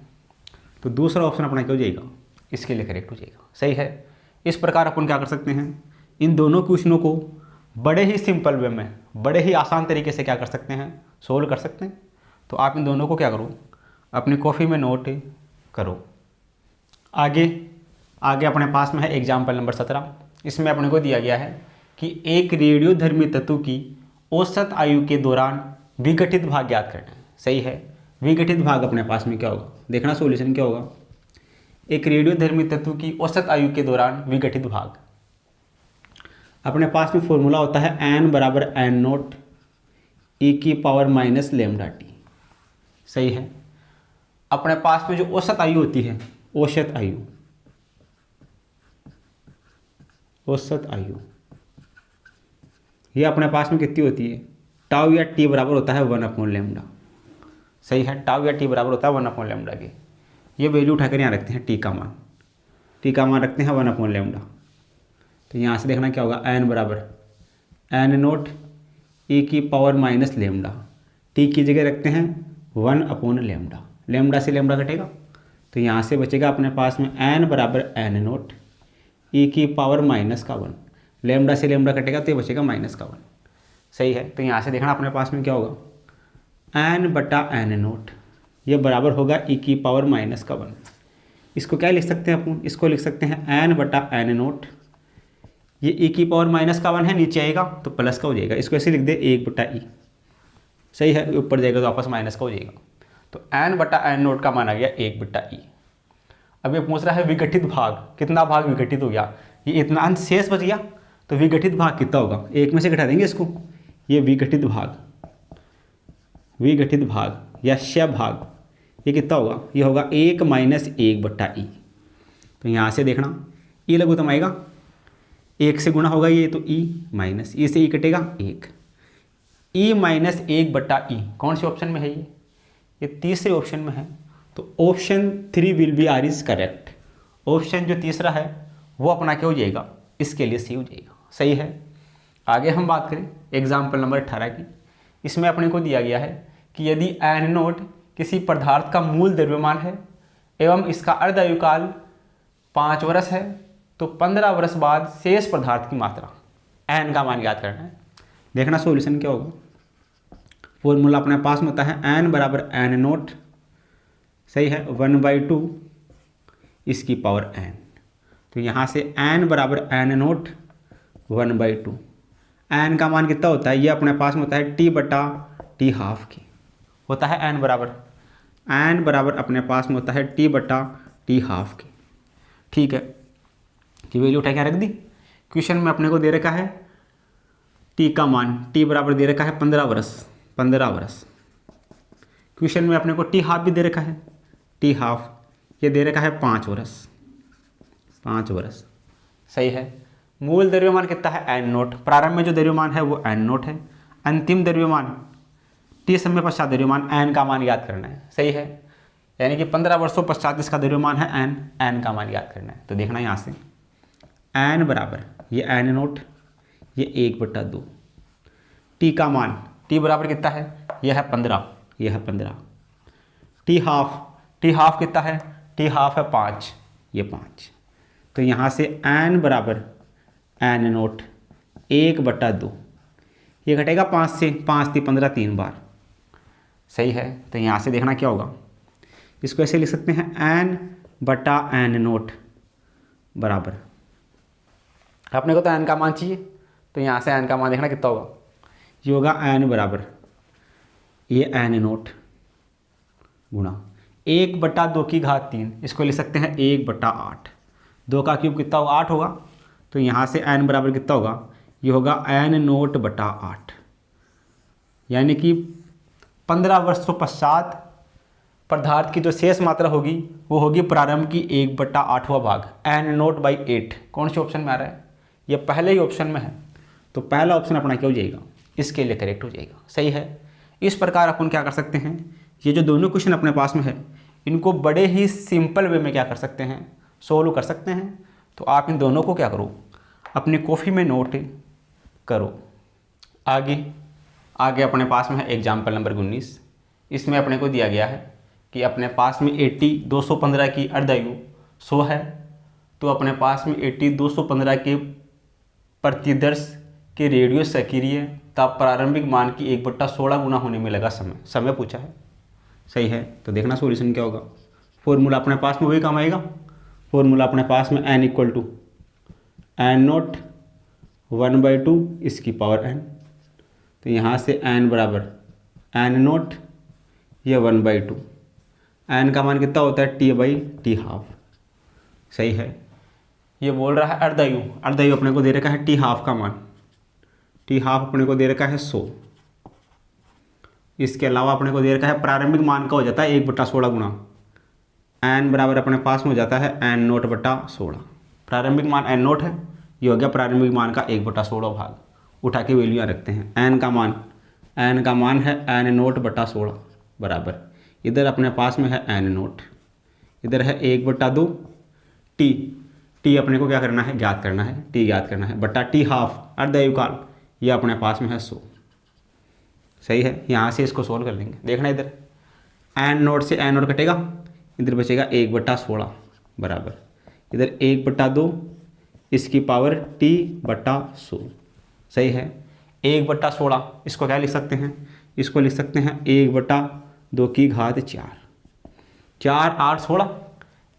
तो दूसरा ऑप्शन अपना क्या हो जाएगा, इसके लिए करेक्ट हो जाएगा। सही है, इस प्रकार अपन क्या कर सकते हैं, इन दोनों क्वेश्चनों को बड़े ही सिंपल वे में, बड़े ही आसान तरीके से क्या कर सकते हैं, सोल्व कर सकते हैं। तो आप इन दोनों को क्या करो, अपनी कॉपी में नोट करो। आगे अपने पास में है एग्जाम्पल नंबर 17, इसमें अपने को दिया गया है कि एक रेडियोधर्मी तत्व की औसत आयु के दौरान विघटित भाग ज्ञात करना है। सही है, विघटित भाग अपने पास में क्या होगा, देखना सॉल्यूशन क्या होगा। एक रेडियोधर्मी तत्व की औसत आयु के दौरान विघटित भाग, अपने पास में फॉर्मूला होता है n बराबर n नोट e⁻ λt। सही है, अपने पास में जो औसत आयु होती है, औसत आयु ये अपने पास में कितनी होती है, टाउ या टी बराबर होता है 1/λ। सही है, टाउ या टी बराबर होता है 1/λ के। ये वैल्यू उठाकर यहाँ रखते हैं, टी का मान रखते हैं 1/λ। तो यहाँ से देखना क्या होगा, n बराबर n नोट e⁻ λ, टी की जगह रखते हैं 1/λ, लैम्डा से लैम्डा कटेगा, तो यहाँ से बचेगा अपने पास में n बराबर n नोट e⁻⁻1, लैम्डा से लैम्डा कटेगा तो ये बचेगा -1। सही है, तो यहाँ से देखना अपने पास में क्या होगा, n/n नोट ये बराबर होगा e⁻⁻1। इसको क्या लिख सकते हैं अपन, इसको लिख सकते हैं n/n नोट, ये e⁻⁻1 है, नीचे आएगा तो प्लस का हो जाएगा, इसको ऐसे लिख दे 1/e। सही है, ऊपर जाएगा तो वापस माइनस का हो जाएगा, तो n/n नोट का मान आ गया 1/e। अब ये पूछ रहा है विघटित भाग, कितना भाग विघटित हो गया, ये इतना अंश शेष बच गया, तो विघटित भाग कितना होगा, एक में से घटा देंगे इसको, ये विघटित भाग या श भाग ये कितना होगा, ये होगा 1 - 1/e। तो यहाँ से देखना e लघुत्तम आएगा, 1 से गुणा होगा ये, तो e से e कटेगा 1, e - 1/e कौन से ऑप्शन में है, ये तीसरे ऑप्शन में है, तो option 3 will be are is correct. Option जो तीसरा है वो अपना क्या हो जाएगा, इसके लिए सी हो जाएगा। सही है, आगे हम बात करें एग्जाम्पल नंबर 18 की। इसमें अपने को दिया गया है कि यदि n नोट किसी पदार्थ का मूल द्रव्यमान है, एवं इसका अर्ध आयुकाल 5 वर्ष है, तो 15 वर्ष बाद शेष पदार्थ की मात्रा n का मान ज्ञात करना है। देखना सॉल्यूशन क्या होगा। फॉर्मूला अपने पास में होता है n बराबर n नोट, सही है, 1/2 इसकी पावर n। तो यहाँ से n बराबर n नोट 1/2, n का मान कितना होता है, ये अपने पास में होता है t बटा t हाफ की, होता है n बराबर अपने पास में होता है t बटा t हाफ की। ठीक है, कि वैल्यू उठा के रख दी। क्वेश्चन में अपने को दे रखा है t का मान, t बराबर दे रखा है 15 वर्ष। क्वेश्चन में अपने को t हाफ भी दे रखा है, t हाफ ये दे रखा है 5 वर्ष, सही है। मूल द्रव्यमान कितना है n नोट, प्रारंभ में जो द्रव्यमान है वो n नोट है, अंतिम द्रव्यमान t समय पश्चात द्रव्यमान n का मान याद करना है, सही है। यानी कि 15 वर्षों पश्चात इसका द्रव्यमान है n का मान याद करना है। तो देखना यहाँ से n बराबर ये n नोट, ये 1/2, t का मान, t बराबर कितना है, यह है 15, t हाफ कितना है, t हाफ है 5, ये 5। तो यहाँ से n बराबर n नोट 1/2, ये घटेगा 5 से, 5 × 15 3 बार, सही है। तो यहाँ से देखना क्या होगा, इसको ऐसे लिख सकते हैं n/n नोट बराबर, अपने को तो n का मान चाहिए, तो यहाँ से n का मान देखना कितना होगा, ये होगा n बराबर ये n नोट गुणा 1/2 की घात 3, इसको लिख सकते हैं 1/8, 2 का क्यूब कितना होगा 8 होगा। तो यहाँ से n बराबर कितना होगा, ये होगा n नोट बटा 8, यानी कि 15 वर्षों पश्चात पदार्थ की जो शेष मात्रा होगी वो होगी प्रारंभ की 1/8वां भाग, n नोट बाई 8। कौन से ऑप्शन में आ रहा है, ये पहले ही ऑप्शन में है, तो पहला ऑप्शन अपना क्या हो जाएगा, इसके लिए करेक्ट हो जाएगा, सही है। इस प्रकार अपन क्या कर सकते हैं, ये जो दोनों क्वेश्चन अपने पास में है इनको बड़े ही सिंपल वे में क्या कर सकते हैं, सोल्व कर सकते हैं। तो आप इन दोनों को क्या करो, अपनी कॉपी में नोट करो। आगे अपने पास में है एग्जाम्पल नंबर 19, इसमें अपने को दिया गया है कि अपने पास में 80 215 की अर्धायु 100 है, तो अपने पास में 80 215 के प्रतिदर्श के रेडियो सक्रिय तब प्रारंभिक मान की 1/16 गुना होने में लगा समय पूछा है, सही है। तो देखना सॉल्यूशन क्या होगा। फॉर्मूला अपने पास में वही काम आएगा, फॉर्मूला अपने पास में n = n नोट 1/2 इसकी पावर n। तो यहाँ से n बराबर n नोट ये 1/2, n का मान कितना होता है t/t हाफ, सही है। ये बोल रहा है अर्धायु अपने को दे रखा है t हाफ का मान, t हाफ अपने को दे रखा है 100। इसके अलावा अपने को दे रखा है प्रारंभिक मान का हो जाता है 1/16 गुना n बराबर अपने पास में हो जाता है n नोट बटा 16। प्रारंभिक मान n नोट है, ये हो गया प्रारंभिक मान का 1/16 भाग, उठा के वैल्यू यहाँ रखते हैं। n का मान है n नोट बटा 16 बराबर, इधर अपने पास में है n नोट, इधर है 1/2 t अपने को क्या करना है, ज्ञात करना है, t ज्ञात करना है, बटा t हाफ अर्धायुकाल ये अपने पास में है 100, सही है। यहाँ से इसको सोल्व कर लेंगे। देखना इधर n नोट से n नोट कटेगा, इधर बचेगा 1/16 बराबर, इधर 1/2 इसकी पावर t/100, सही है। 1/16 इसको क्या लिख सकते हैं, इसको लिख सकते हैं 1/2 की घात 4, 4 8 16,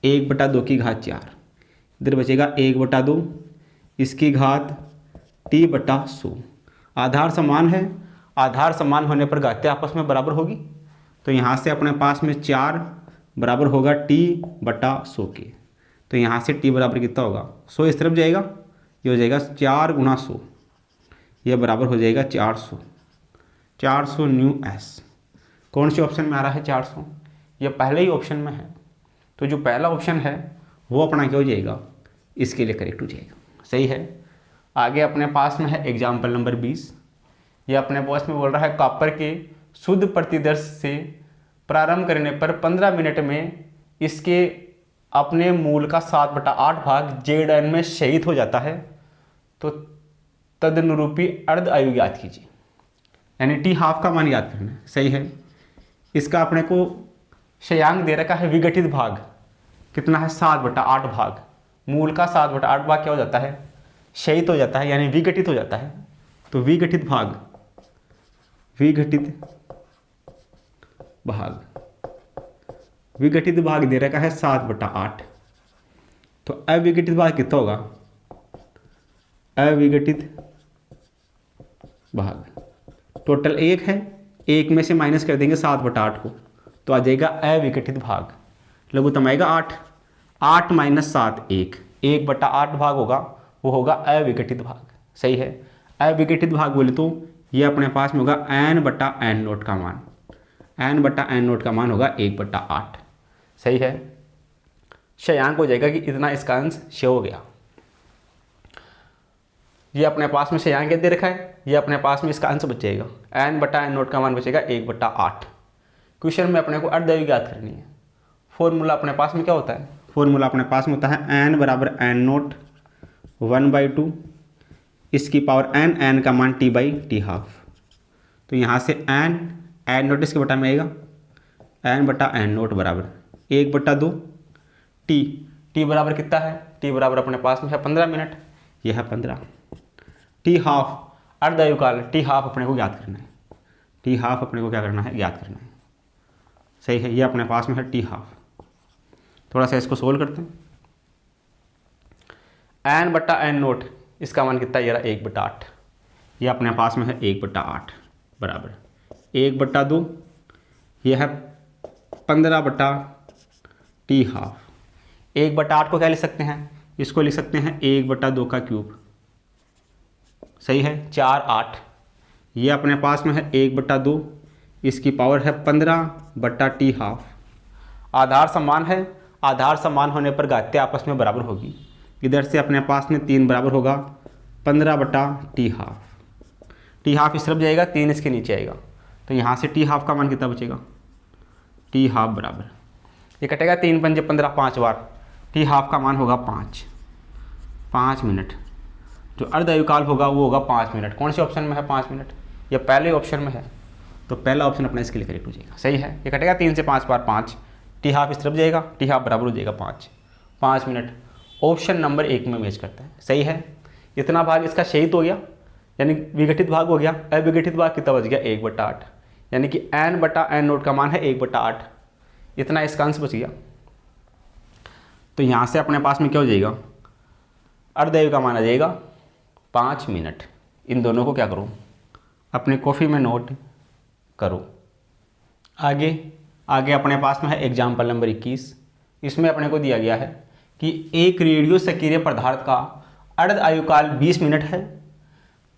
1/2 की घात 4, इधर बचेगा 1/2 इसकी घात t/100। आधार समान है, आधार समान होने पर घातें आपस में बराबर होगी, तो यहाँ से अपने पास में 4 बराबर होगा t/100 के। तो यहाँ से t बराबर कितना होगा, 100 इस तरफ जाएगा, ये हो जाएगा 4 × 100, यह बराबर हो जाएगा 400 न्यू/s। कौन से ऑप्शन में आ रहा है 400, ये पहले ही ऑप्शन में है, तो जो पहला ऑप्शन है वो अपना क्या हो जाएगा, इसके लिए करेक्ट हो जाएगा, सही है। आगे अपने पास में है एग्जाम्पल नंबर 20, ये अपने पास में बोल रहा है कॉपर के शुद्ध प्रतिदर्श से प्रारंभ करने पर 15 मिनट में इसके अपने मूल का 7/8 भाग Zn में शहीद हो जाता है, तो तदनुरूपी अर्ध आयु ज्ञात कीजिए, यानी t हाफ का मान याद करना है, सही है। इसका अपने को शयांक दे रखा है विघटित भाग, कितना है 7/8 भाग। मूल का 7/8 भाग क्या हो जाता है, क्षयित हो जाता है, यानी विघटित हो जाता है। तो विघटित भाग विघटित भाग दे रखा है 7/8। तो अविघटित भाग कितना होगा, अविघटित भाग टोटल 1 है, 1 में से माइनस कर देंगे 7/8 को, तो आ जाएगा अविघटित भाग। लघुत्तम आएगा 8, 8 - 7 1, 1/8 भाग होगा, वो होगा अविघटित भाग। सही है। अविघटित भाग बोले तो ये अपने पास में होगा n/n0 का मान, n/n0 का मान होगा 1/8। सही है। क्षयांक हो जाएगा कि इतना इसका अंश क्षय हो गया। ये अपने पास में क्षयांक दे रखा है, ये अपने पास में इसका अंश बचेगा, n/n0 का मान बचेगा 1/8। क्वेश्चन में अपने को अर्धव्यय ज्ञात करनी है। फॉर्मूला अपने पास में क्या होता है, फॉर्मूला अपने पास में होता है n = n0 1/2 इसकी पावर n का मान t/t²। तो यहाँ से n0 इसके बटा में आएगा, n/n0 बराबर 1/2 t बराबर कितना है, t बराबर अपने पास में है 15 मिनट, यह है 15। t½ अर्धआयुकाल, t½ अपने को ज्ञात करना है, t½ अपने को क्या करना है, ज्ञात करना है। सही है। ये अपने पास में है t½ थोड़ा सा इसको सोल्व करते हैं। n/n0 इसका मान कितना, ये रहा 1/8, ये अपने पास में है 1/8 बराबर 1/2, यह है 15/t½ 1/8 को क्या लिख सकते हैं, इसको लिख सकते हैं 1/2 का क्यूब। सही है। 4 8, ये अपने पास में है 1/2, इसकी पावर है 15/t½ आधार समान है, आधार समान होने पर घातीय आपस में बराबर होगी। इधर से अपने पास में 3 बराबर होगा 15/t½ t½ इस तरफ जाएगा, 3 इसके नीचे आएगा, तो यहाँ से t½ का मान कितना बचेगा, t½ बराबर ये कटेगा 3 × 5 = 15 5 बार, t½ का मान होगा 5 मिनट। जो अर्धआयुकाल होगा वो होगा 5 मिनट। कौन से ऑप्शन में है 5 मिनट, या पहले ऑप्शन में है, तो पहला ऑप्शन अपना इसके लिए करेक्ट हो जाएगा। सही है। ये कटेगा 3 से 5 बार 5, t½ इस तरफ जाएगा, t½ बराबर हो जाएगा 5 मिनट। ऑप्शन नंबर 1 में मैच करता है। सही है। इतना भाग इसका क्षयित हो गया, यानी विघटित भाग हो गया। अविघटित भाग कितना बच गया, 1/8, यानी कि n/n0 का मान है 1/8, इतना इसका अंश बच गया। तो यहाँ से अपने पास में क्या हो जाएगा, अर्धआयु का मान आ जाएगा 5 मिनट। इन दोनों को क्या करो, अपने कॉपी में नोट करो। आगे अपने पास में है एग्जाम्पल नंबर 21। इसमें अपने को दिया गया है कि एक रेडियो सक्रिय पदार्थ का अर्धआयुकाल 20 मिनट है।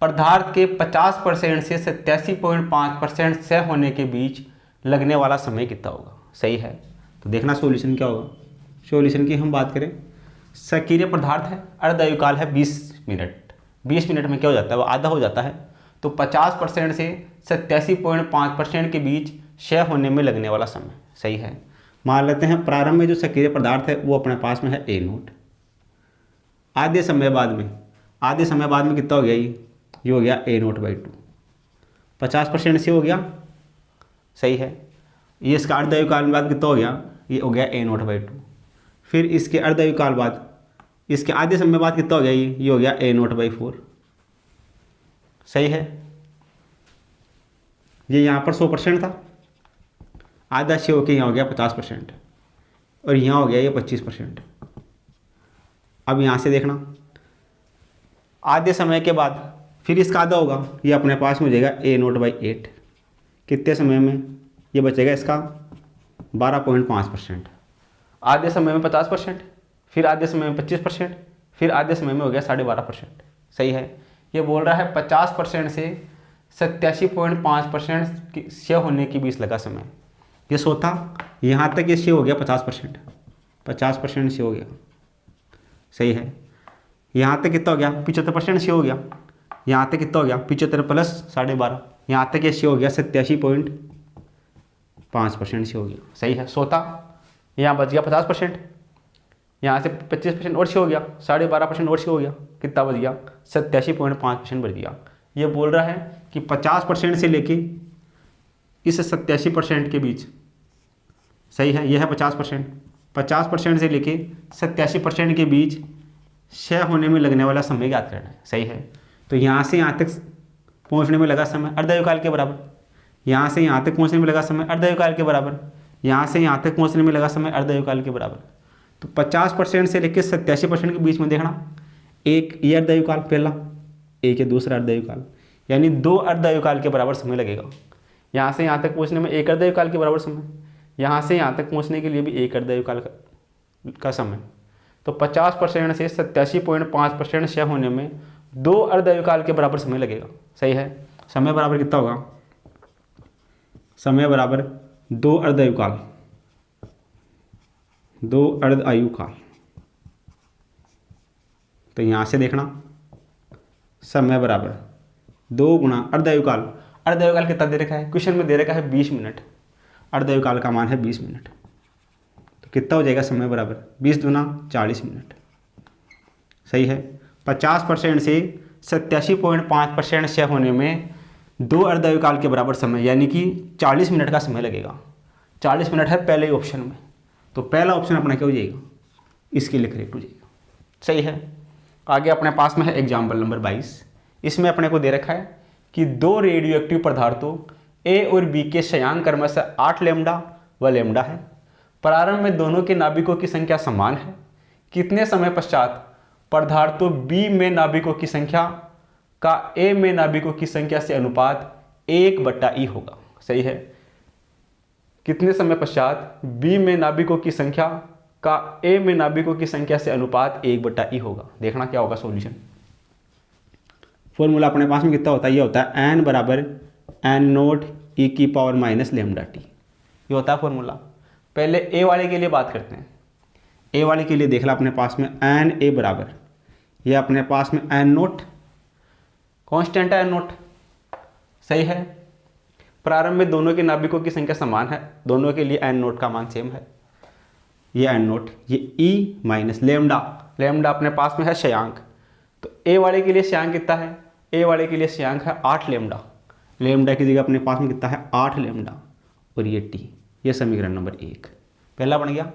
पदार्थ के 50% से 87.5% क्षय होने के बीच लगने वाला समय कितना होगा। सही है। तो देखना सॉल्यूशन क्या होगा। सॉल्यूशन की हम बात करें, सक्रिय पदार्थ है, अर्धआयुकाल है 20 मिनट। 20 मिनट में क्या हो जाता है, वो आधा हो जाता है। तो 50% से 87.5% के बीच क्षय होने में लगने वाला समय। सही है। मान लेते हैं प्रारंभ में जो सक्रिय पदार्थ है वो अपने पास में है a0। आधे समय बाद में कितना हो गया, ये हो गया a0/2, 50% से हो गया। सही है। ये इसका अर्धआयुकाल बाद कितना हो गया, ये हो गया a0/2। फिर इसके अर्धआयुकाल बाद, इसके आधे समय बाद कितना हो गया, ये हो गया a0/4। सही है। ये यहाँ पर 100% था, आधा क्षय होकर यहाँ हो गया 50%, और यहाँ हो गया ये 25%। अब यहाँ से देखना, आधे समय के बाद फिर इसका आधा होगा, ये अपने पास में हो जाएगा a0/8। कितने समय में, ये बचेगा इसका 12.5%। आधे समय में 50%, फिर आधे समय में 25%, फिर आधे समय में हो गया 12.5%। सही है। ये बोल रहा है 50% से 87.5% क्षय होने के बीच लगा समय। ये 100 था, यहाँ तक ये क्षय हो गया 50%, 50% क्षय हो गया। सही है। यहाँ तक कितना हो गया, 75% क्षय हो गया। यहाँ तक कितना हो गया, 75 + 12.5, यहाँ तक ये क्षय हो गया 87.5% क्षय हो गया। सही है। 100 था, यहाँ बच गया 50%, यहाँ से 25% और क्षय हो गया, 12.5% और क्षय हो गया। कितना बच गया, 87.5% बच गया। ये बोल रहा है कि 50% से लेके इस 87% के बीच। सही है। यह है 50%, 50% से लेके 87% के बीच क्षय होने में लगने वाला समय ज्ञात करना है। सही है। तो यहाँ से यहाँ तक पहुँचने में लगा समय अर्धायुकाल के बराबर, यहाँ से यहाँ तक पहुँचने में लगा समय अर्धायुकाल के बराबर, यहाँ से यहाँ तक पहुँचने में लगा समय अर्धायुकाल के बराबर। तो 50% से लेकर 87% के बीच में देखना, एक ये अर्धायुकाल पहला, एक ये दूसरा अर्धायुकाल, यानी 2 अर्धायुकाल के बराबर समय लगेगा। यहाँ से यहाँ तक पहुँचने में 1 अर्धायुकाल के बराबर समय, यहाँ से यहाँ तक पहुँचने के लिए भी 1 अर्धायुकाल का समय। तो 50% से 87.5% क्षय होने में 2 अर्धायुकाल के बराबर समय लगेगा। सही है। समय बराबर कितना होगा? समय बराबर 2 अर्धायुकाल, 2 अर्धायुकाल। तो यहाँ से देखना समय बराबर 2 गुणा अर्धायुकाल। अर्धायुकाल कितना दे रखा है? क्वेश्चन में दे रखा है 20 मिनट, अर्धायुकाल का मान है 20 मिनट। तो कितना हो जाएगा समय बराबर 20 दूना 40 मिनट। सही है। 50% से 87.5% क्षय होने में 2 अर्धायुकाल के बराबर समय यानी कि 40 मिनट का समय लगेगा। 40 मिनट है पहले ही ऑप्शन में, तो पहला ऑप्शन अपना क्या हो जाएगा? इसके लिए करेक्ट हो जाएगा। सही है। आगे अपने पास में है एग्जाम्पल नंबर 22। इसमें अपने को दे रखा है कि 2 रेडियो एक्टिव पदार्थों ए और बी के क्षयांक क्रमशः 8 लैम्डा व लैम्डा है। प्रारंभ में दोनों के नाभिकों की संख्या समान है। कितने समय पश्चात पदार्थों बी में नाभिकों की संख्या का ए में नाभिकों की संख्या से अनुपात 1/E होगा। सही है। कितने समय पश्चात बी में नाभिकों की संख्या का ए में नाभिकों की संख्या से अनुपात 1/E होगा। देखना क्या होगा सॉल्यूशन। फॉर्मूला अपने पास में कितना होता है? ये होता है n बराबर n0 e की पावर माइनस लैम्डा टी। ये होता है फॉर्मूला। पहले ए वाले के लिए बात करते हैं। ए वाले के लिए देख ला अपने पास में एन ए बराबर, ये अपने पास में n0 कांस्टेंट है n0। सही है। प्रारंभ में दोनों के नाभिकों की संख्या समान है, दोनों के लिए n0 का मान सेम है। ये n0, ये e माइनस लेमडा, लेमडा अपने पास में है क्षयांक। तो ए वाले के लिए क्षयांक कितना है? ए वाले के लिए क्षयांक है 8 लेमडा। लेमडा की जगह अपने पास में कितना है? 8 लेमडा और ये टी। ये समीकरण नंबर 1 पहला बन गया।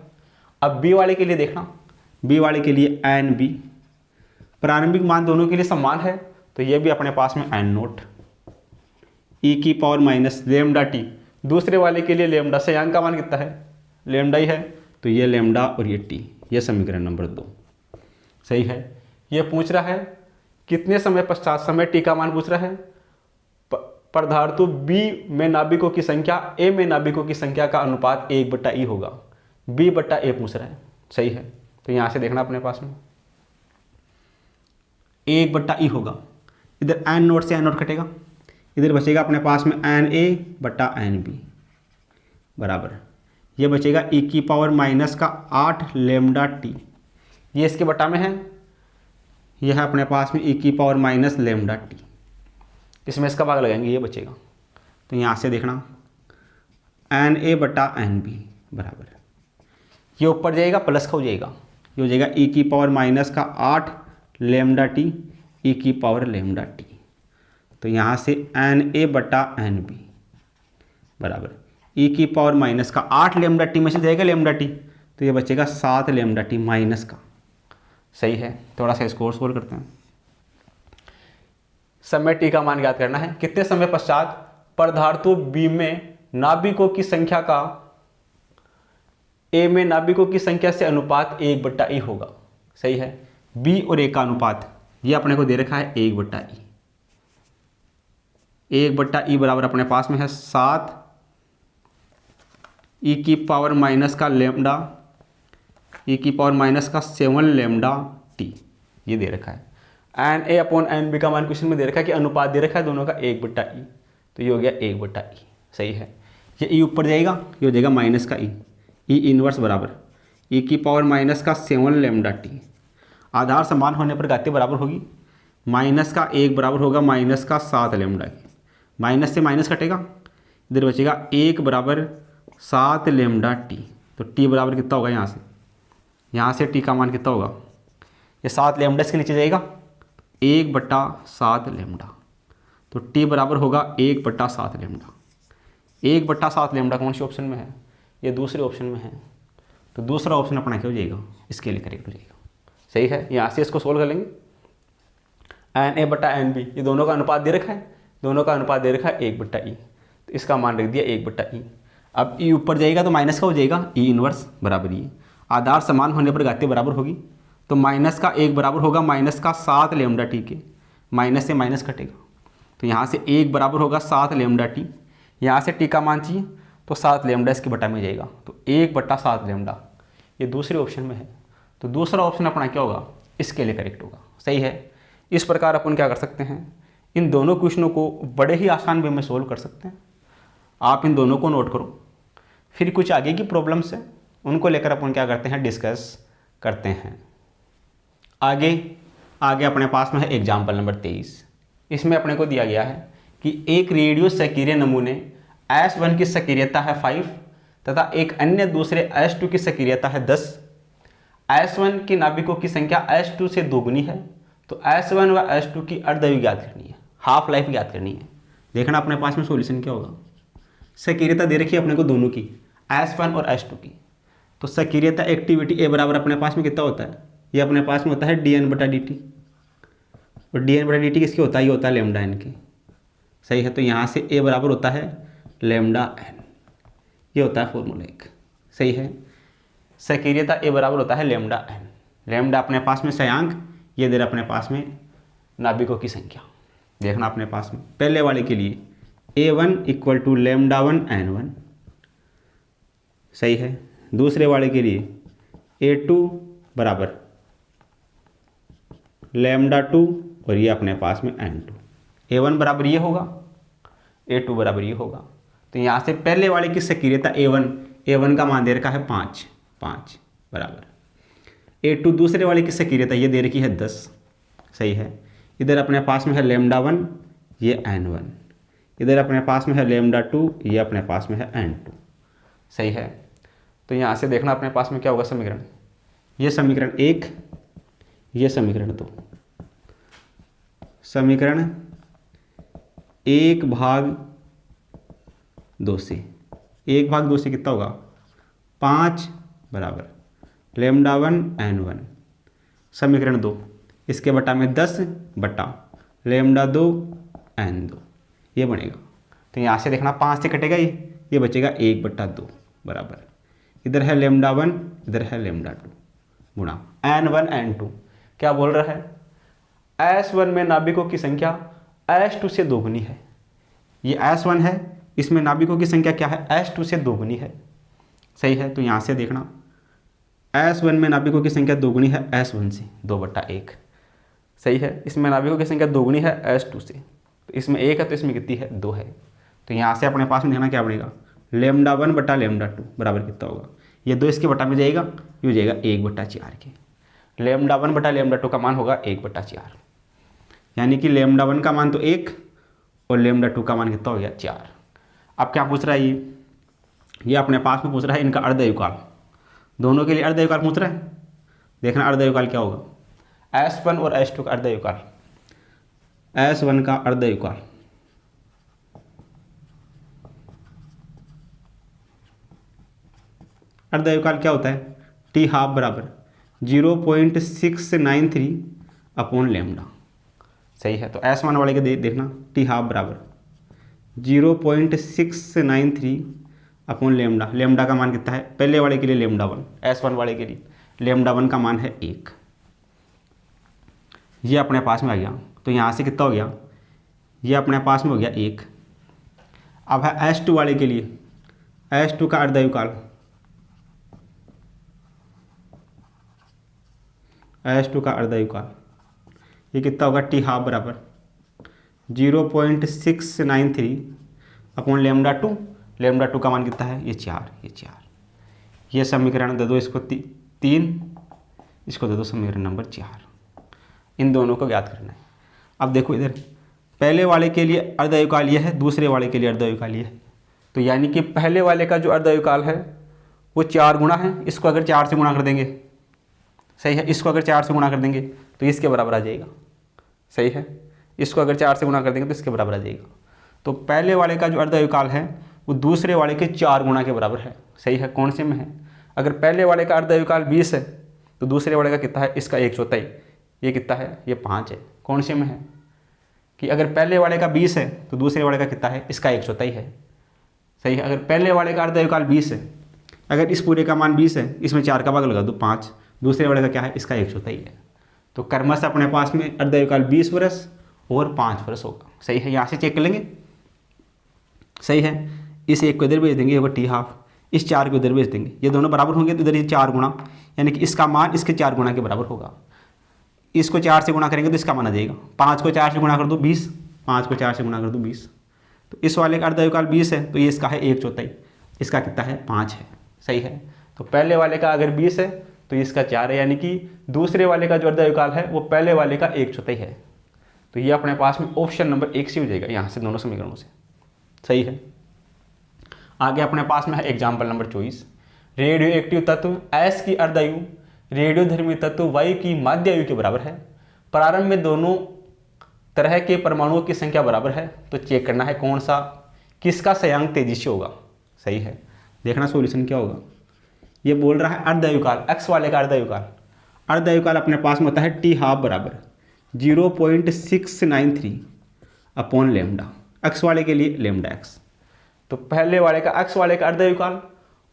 अब बी वाले के लिए देखना, बी वाले के लिए एन बी, प्रारंभिक मान दोनों के लिए समान है, तो ये भी अपने पास में n0 e की पावर माइनस लेमडा टी। दूसरे वाले के लिए लेमडा, क्षयांक का मान कितना है? लेमडा ही है, तो ये लेमडा और ये टी। ये समीकरण नंबर 2 सही है। ये पूछ रहा है कितने समय पश्चात, समय टी का मान पूछ रहा है। पदार्थों बी में नाभिकों की संख्या ए में नाभिकों की संख्या का अनुपात 1/E होगा। b/A पूछ रहा है। सही है। तो यहाँ से देखना अपने पास में 1/E होगा। इधर n0 से n0 कटेगा, इधर बचेगा अपने पास में NA/NB बराबर, ये बचेगा e की पावर माइनस का 8 लेमडा टी। ये इसके बटा में है, यह है अपने पास में e की पावर माइनस लेमडा टी। इसमें इसका भाग लगाएंगे, ये बचेगा। तो यहाँ से देखना NA/NB बराबर, ये ऊपर जाएगा प्लस का हो जाएगा, ये हो जाएगा e की पावर माइनस का 8 लेमडा टी e की पावर लेमडा टी। तो यहाँ से NA/NB बराबर e की पावर माइनस का 8 लेमडा टी में से जाएगा लेमडा टी, तो ये बचेगा 7 लेमडा टी माइनस का। सही है। थोड़ा सा इसको सोल्व करते हैं। समय टी का मान ज्ञात करना है। कितने समय पश्चात पदार्थों बी में नाभिकों की संख्या का ए में नाभिकों की संख्या से अनुपात 1/E होगा। सही है। बी और ए का अनुपात ये अपने को दे रखा है 1/E। 1/E बराबर अपने पास में है 7 e की पावर माइनस का लेमडा, e की पावर माइनस का 7 लेमडा टी, ये दे रखा है। NA/NB का मान क्वेश्चन में दे रखा है कि अनुपात दे रखा है दोनों का 1/E, तो ये हो गया 1/E। सही है। ये e ऊपर जाएगा, ये हो जाएगा माइनस का e इनवर्स बराबर e की पावर माइनस का 7 लेमडा टी। आधार समान होने पर घातीय बराबर होगी, माइनस का 1 बराबर होगा माइनस का 7 लेमडा की। माइनस से माइनस कटेगा, इधर बचेगा 1 बराबर 7 लेमडा टी। तो टी बराबर कितना होगा? यहाँ से टी का मान कितना होगा? ये 7 लेमडा इसके नीचे जाएगा, 1/7 लेमडा। तो टी बराबर होगा 1/7 लेमडा। 1/7 लेमडा कौन सी ऑप्शन में है? ये दूसरे ऑप्शन में है। तो दूसरा ऑप्शन अपना क्या हो जाएगा, इसके लिए करेक्ट हो जाएगा। सही है, यहाँ से इसको सोल्व कर लेंगे। NA/NB ये दोनों का अनुपात दे रखा है, दोनों का अनुपात दे रखा है 1/E, तो इसका मान रख दिया 1/E। अब E ऊपर जाएगा तो माइनस का हो जाएगा, E इनवर्स बराबर ये आधार समान होने पर घातीय बराबर होगी, तो माइनस का 1 बराबर होगा माइनस का 7 λT के, माइनस से माइनस कटेगा, तो यहाँ से 1 बराबर होगा 7 λT। यहाँ से टी का मान चाहिए तो 7 λ इसके बटा में जाएगा, तो 1/7 λ ये दूसरे ऑप्शन में है। तो दूसरा ऑप्शन अपना क्या होगा, इसके लिए करेक्ट होगा। सही है, इस प्रकार अपन क्या कर सकते हैं, इन दोनों क्वेश्चनों को बड़े ही आसान वे में सोल्व कर सकते हैं। आप इन दोनों को नोट करो, फिर कुछ आगे की प्रॉब्लम्स है उनको लेकर अपन क्या करते हैं, डिस्कस करते हैं। आगे अपने पास में है एग्जाम्पल नंबर 23। इसमें अपने को दिया गया है कि एक रेडियो सक्रिय नमूने S1 की सक्रियता है 5 तथा एक अन्य दूसरे S2 की सक्रियता है 10। S1 के नाभिकों की संख्या S2 से दोगुनी है, तो S1 व S2 की अर्धआयु ज्ञात करनी है, हाफ लाइफ ज्ञात करनी है। देखना अपने पास में सॉल्यूशन क्या होगा। सक्रियता दे रखी है अपने को दोनों की, S1 और S2 की, तो सक्रियता एक्टिविटी A बराबर अपने पास में कितना होता है, ये अपने पास में होता है dN/dt, और dN/dt किसके होता है, ये होता है लैम्डा n के। सही है, तो यहाँ से A बराबर होता है लैम्डा n, ये होता है फॉर्मूला 1। सही है, सक्रियता A बराबर होता है लैम्डा n, लैम्डा अपने पास में स्थिरांक, ये दे रहा अपने पास में नाभिकों की संख्या। देखना अपने पास में पहले वाले के लिए A1 = λ1 n1। सही है, दूसरे वाले के लिए A2 बराबर λ2 और ये अपने पास में n2। A1 बराबर ये होगा, A2 बराबर ये होगा। तो यहाँ से पहले वाले की सक्रियता A1 का मान दे रखा है 5 बराबर। A2 दूसरे वाले की सक्रियता ये दे रखी है 10। सही है, इधर अपने पास में है λ1 ये n1, इधर अपने पास में है λ2 ये अपने पास में है n2। सही है, तो यहाँ से देखना अपने पास में क्या होगा समीकरण, ये समीकरण 1, ये समीकरण 2। समीकरण 1/2 से 1/2 से कितना होगा 5 बराबर λ1 n1। समीकरण 2 इसके बटा में 10 बटा λ2 n2 ये बनेगा। तो यहाँ से देखना 5 से कटेगा ये बचेगा 1/2 बराबर, इधर है λ1 इधर है λ2 गुणा n1 n2। क्या बोल रहा है, S1 में नाभिकों की संख्या S2 से दोगुनी है। ये S1 है, इसमें नाभिकों की संख्या क्या है, S2 से दोगुनी है। सही है, तो यहाँ से देखना S1 में नाभिकों की संख्या दोगुनी है S1 से 2/1। सही है, इसमें नाभिकों की संख्या दोगुनी है S2 से, तो इसमें 1 है तो इसमें कितनी है 2 है। तो यहाँ से अपने पास में देखना क्या बनेगा, λ1 बटा λ2 बराबर कितना होगा, ये 2 इसके बटा में जाएगा, ये हो जाएगा 1/4 के। λ1 बटा λ2 का मान होगा 1/4, यानी कि λ1 का मान तो 1 और λ2 का मान कितना हो गया 4। अब क्या पूछ रहा है ये अपने पास में पूछ रहा है इनका अर्धआयुकाल, दोनों के लिए अर्धआयुकाल पूछ रहा है। देखना अर्धआयुकाल क्या होगा, S1 और S2 का अर्धआयुकाल, S1 का अर्धआयुकाल क्या होता है, T½ बराबर 0.693 अपॉन लैम्डा। सही है, तो S1 वाले के देखना T½ बराबर 0.693 अपॉन लैम्डा। लैम्डा का मान कितना है, पहले वाले के लिए λ1, S1 वाले के लिए λ1 का मान है 1। ये अपने पास में आ गया, तो यहाँ से कितना हो गया, ये अपने पास में हो गया 1। अब है S2 वाले के लिए, S2 का अर्धआयुकाल, S2 का अर्धआयुकाल ये कितना होगा, T½ बराबर 0.693 अपॉन λ2। λ2 का मान कितना है, ये 4। ये समीकरण दे दो इसको 3, इसको दे दो समीकरण नंबर 4। इन दोनों को ज्ञात करना है। अब देखो इधर पहले वाले के लिए अर्धआयुकाल ये है, दूसरे वाले के लिए अर्धआयुकाल ये है, तो यानी कि पहले वाले का जो अर्धआयुकाल है वो 4 गुना है, इसको अगर 4 से गुणा कर देंगे, सही है, इसको अगर 4 से गुणा कर देंगे तो इसके बराबर आ जाएगा। सही है, इसको अगर 4 से गुणा कर देंगे तो इसके बराबर आ जाएगा। तो पहले वाले का जो अर्धआयुकाल है वो दूसरे वाले के 4 गुना के बराबर है। सही है, कौन से में है, अगर पहले वाले का अर्धायुकाल 20 है तो दूसरे वाले का कितना है, इसका 1/4, ये कितना है, ये 5 है। कौन से में है कि अगर पहले वाले का 20 है तो दूसरे वाले का कितना है, इसका 1/4 है। सही है। अगर पहले वाले का अर्धायुकाल 20 है, अगर इस पूरे का मान 20 है, इसमें 4 का भाग लगा दो 5, दूसरे वाले का क्या है, इसका 1/4 है। तो क्रमशः अपने पास में अर्धायुकाल 20 वर्ष और 5 वर्ष होगा। सही है। यहाँ से चेक कर लेंगे। सही है। इस एक को इधर भेज देंगे, ये टी हाफ, इस 4 को इधर भेज देंगे, ये दोनों बराबर होंगे तो इधर ये 4 गुना, यानी कि इसका मान इसके 4 गुना के बराबर होगा। इसको 4 से गुणा करेंगे तो इसका मान आ जाएगा, 5 को 4 से गुणा कर दो 20, 5 को 4 से गुणा कर दो 20। तो इस वाले का अर्धायुकाल 20 है तो ये इसका है 1/4, इसका कितना है, 5 है। सही है। तो पहले वाले का अगर 20 है तो इसका 4 है, यानी कि दूसरे वाले का जो अर्धायुकाल है वो पहले वाले का 1/4 है। तो ये अपने पास में ऑप्शन नंबर 1 से हो जाएगा यहाँ से, दोनों समीकरणों से। सही है। आगे अपने पास में है एग्जाम्पल नंबर 24। रेडियो एक्टिव तत्व एस की अर्धायु रेडियोधर्मी तत्व वाई की माध्य आयु के बराबर है। प्रारंभ में दोनों तरह के परमाणुओं की संख्या बराबर है। तो चेक करना है कौन सा, किसका संयांक तेजी से होगा। सही है। देखना सॉल्यूशन क्या होगा। ये बोल रहा है अर्धायुकाल, एक्स वाले का अर्धायुकाल, अर्धायुकाल अपने पास में होता है टी हाफ बराबर 0.693 अपॉन लेमडा, एक्स वाले के लिए लेमडा एक्स। तो पहले वाले का एक्स वाले का अर्धायुकाल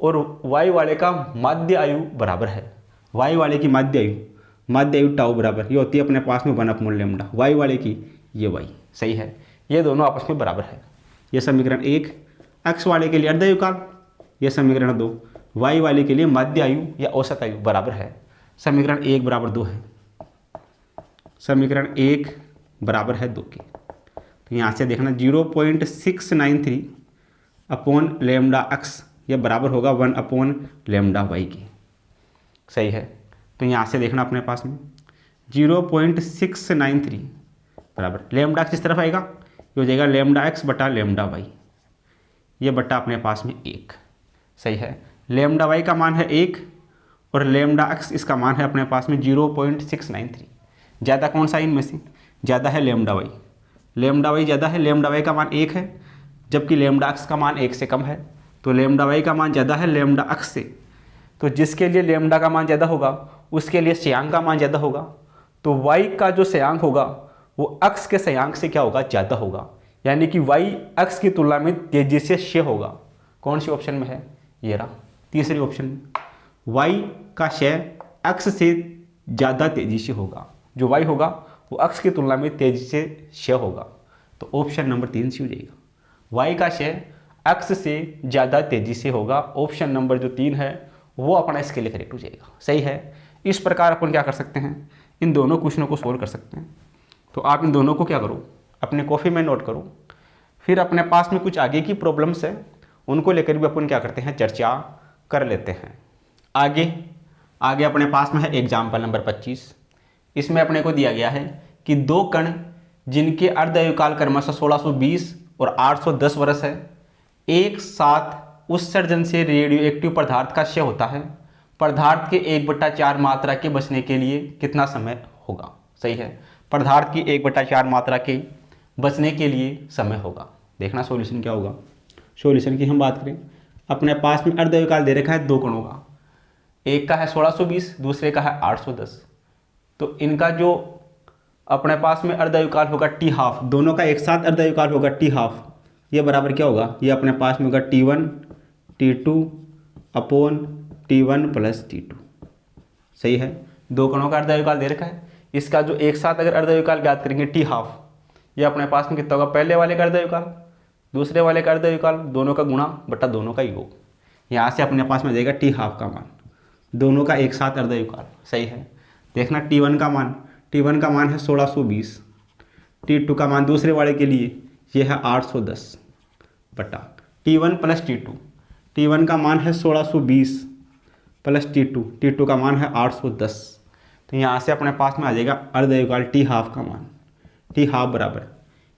और वाई वाले का माध्य आयु बराबर है। वाई वाले की माध्य आयु टाउ बराबर, ये होती है अपने पास में 1 अपॉन लेमडा, वाई वाले की ये वाई। सही है। ये दोनों आपस में बराबर है। ये समीकरण 1 एक्स वाले के लिए अर्धायुकाल, ये समीकरण 2 वाई वाले के लिए माध्य आयु या औसत आयु बराबर है। समीकरण 1 बराबर 2 है, समीकरण 1 बराबर है 2 के। तो यहाँ से देखना 0.693 अपॉन लेमडा एक्स, यह बराबर होगा 1 अपॉन लेमडा वाई की। सही है। तो यहाँ से देखना अपने पास में 0.693 बराबर लेमडा एक्स इस तरफ आएगा, ये हो जाएगा लेमडा एक्स बटा लेमडा वाई, ये बटा अपने पास में 1। सही है। लेमडा वाई का मान है 1 और लेमडा एक्स इसका मान है अपने पास में 0.693। ज़्यादा कौन सा इनमें से, ज़्यादा है लेमडा वाई, लेमडा वाई ज़्यादा है, लेमडा वाई का मान 1 है, जबकि लेमडा एक्स का मान 1 से कम है। तो लेमडा वाई का मान ज़्यादा है लेमडा एक्स से, तो जिसके लिए लेमडा का मान ज़्यादा होगा उसके लिए श्रेयांक का मान ज़्यादा होगा। तो वाई का जो श्रेयांक होगा वो एक्स के श्रेयांक से क्या होगा, ज़्यादा होगा, यानी कि वाई एक्स की तुलना में तेजी से क्षय होगा। कौन सी ऑप्शन में है, ये रहा तीसरी ऑप्शन में, वाई का क्षय एक्स से ज़्यादा तेजी से होगा, जो वाई होगा वो एक्स की तुलना में तेजी से क्षय होगा। तो ऑप्शन नंबर 3 से हो जाएगा, वाई का क्षय एक्स से ज़्यादा तेजी से होगा। ऑप्शन नंबर जो 3 है वो अपना इसके लिए करेक्ट हो जाएगा। सही है। इस प्रकार अपन क्या कर सकते हैं, इन दोनों क्वेश्चनों को सोल्व कर सकते हैं। तो आप इन दोनों को क्या करो, अपने कॉपी में नोट करो, फिर अपने पास में कुछ आगे की प्रॉब्लम्स है उनको लेकर भी अपन क्या करते हैं, चर्चा कर लेते हैं। आगे अपने पास में है एग्जाम्पल नंबर 25। इसमें अपने को दिया गया है कि 2 कण जिनके अर्धायुकाल क्रमशः 1620 और 810 वर्ष है, एक साथ उत्सर्जन से रेडियो एक्टिव पदार्थ का क्षय होता है। पदार्थ के 1/4 मात्रा के बचने के लिए कितना समय होगा। सही है। पदार्थ की 1/4 मात्रा के बचने के लिए समय होगा। देखना सॉल्यूशन क्या होगा। सॉल्यूशन की हम बात करें, अपने पास में अर्धायुकाल दे रखा है 2 कणों का, एक का है 1620, दूसरे का है 810। तो इनका जो अपने पास में अर्धायुकाल होगा टी हाफ, दोनों का एक साथ अर्धायुकाल होगा टी हाफ, ये बराबर क्या होगा, ये अपने पास में होगा T1 T2 upon T1 plus T2। सही है। 2 कणों का अर्धायुकाल दे रखा है, इसका जो एक साथ अगर अर्धायुकाल ज्ञात करेंगे टी हाफ, ये अपने पास में कितना होगा, पहले वाले का अर्धायुकाल दूसरे वाले का अर्धायुकाल, दोनों का गुणा बटा दोनों का योग। यहाँ से अपने पास में जाएगा टी हाफ का मान, दोनों का एक साथ अर्धायुकाल। सही है। देखना T1 का मान है 1620, T2 का मान दूसरे वाले के लिए ये है 810 बटा T1 प्लस T2, T1 का मान है 1620 प्लस T2 का मान है 810। तो यहाँ से अपने पास में आ जाएगा अर्धायुकाल टी हाफ का मान, टी हाफ बराबर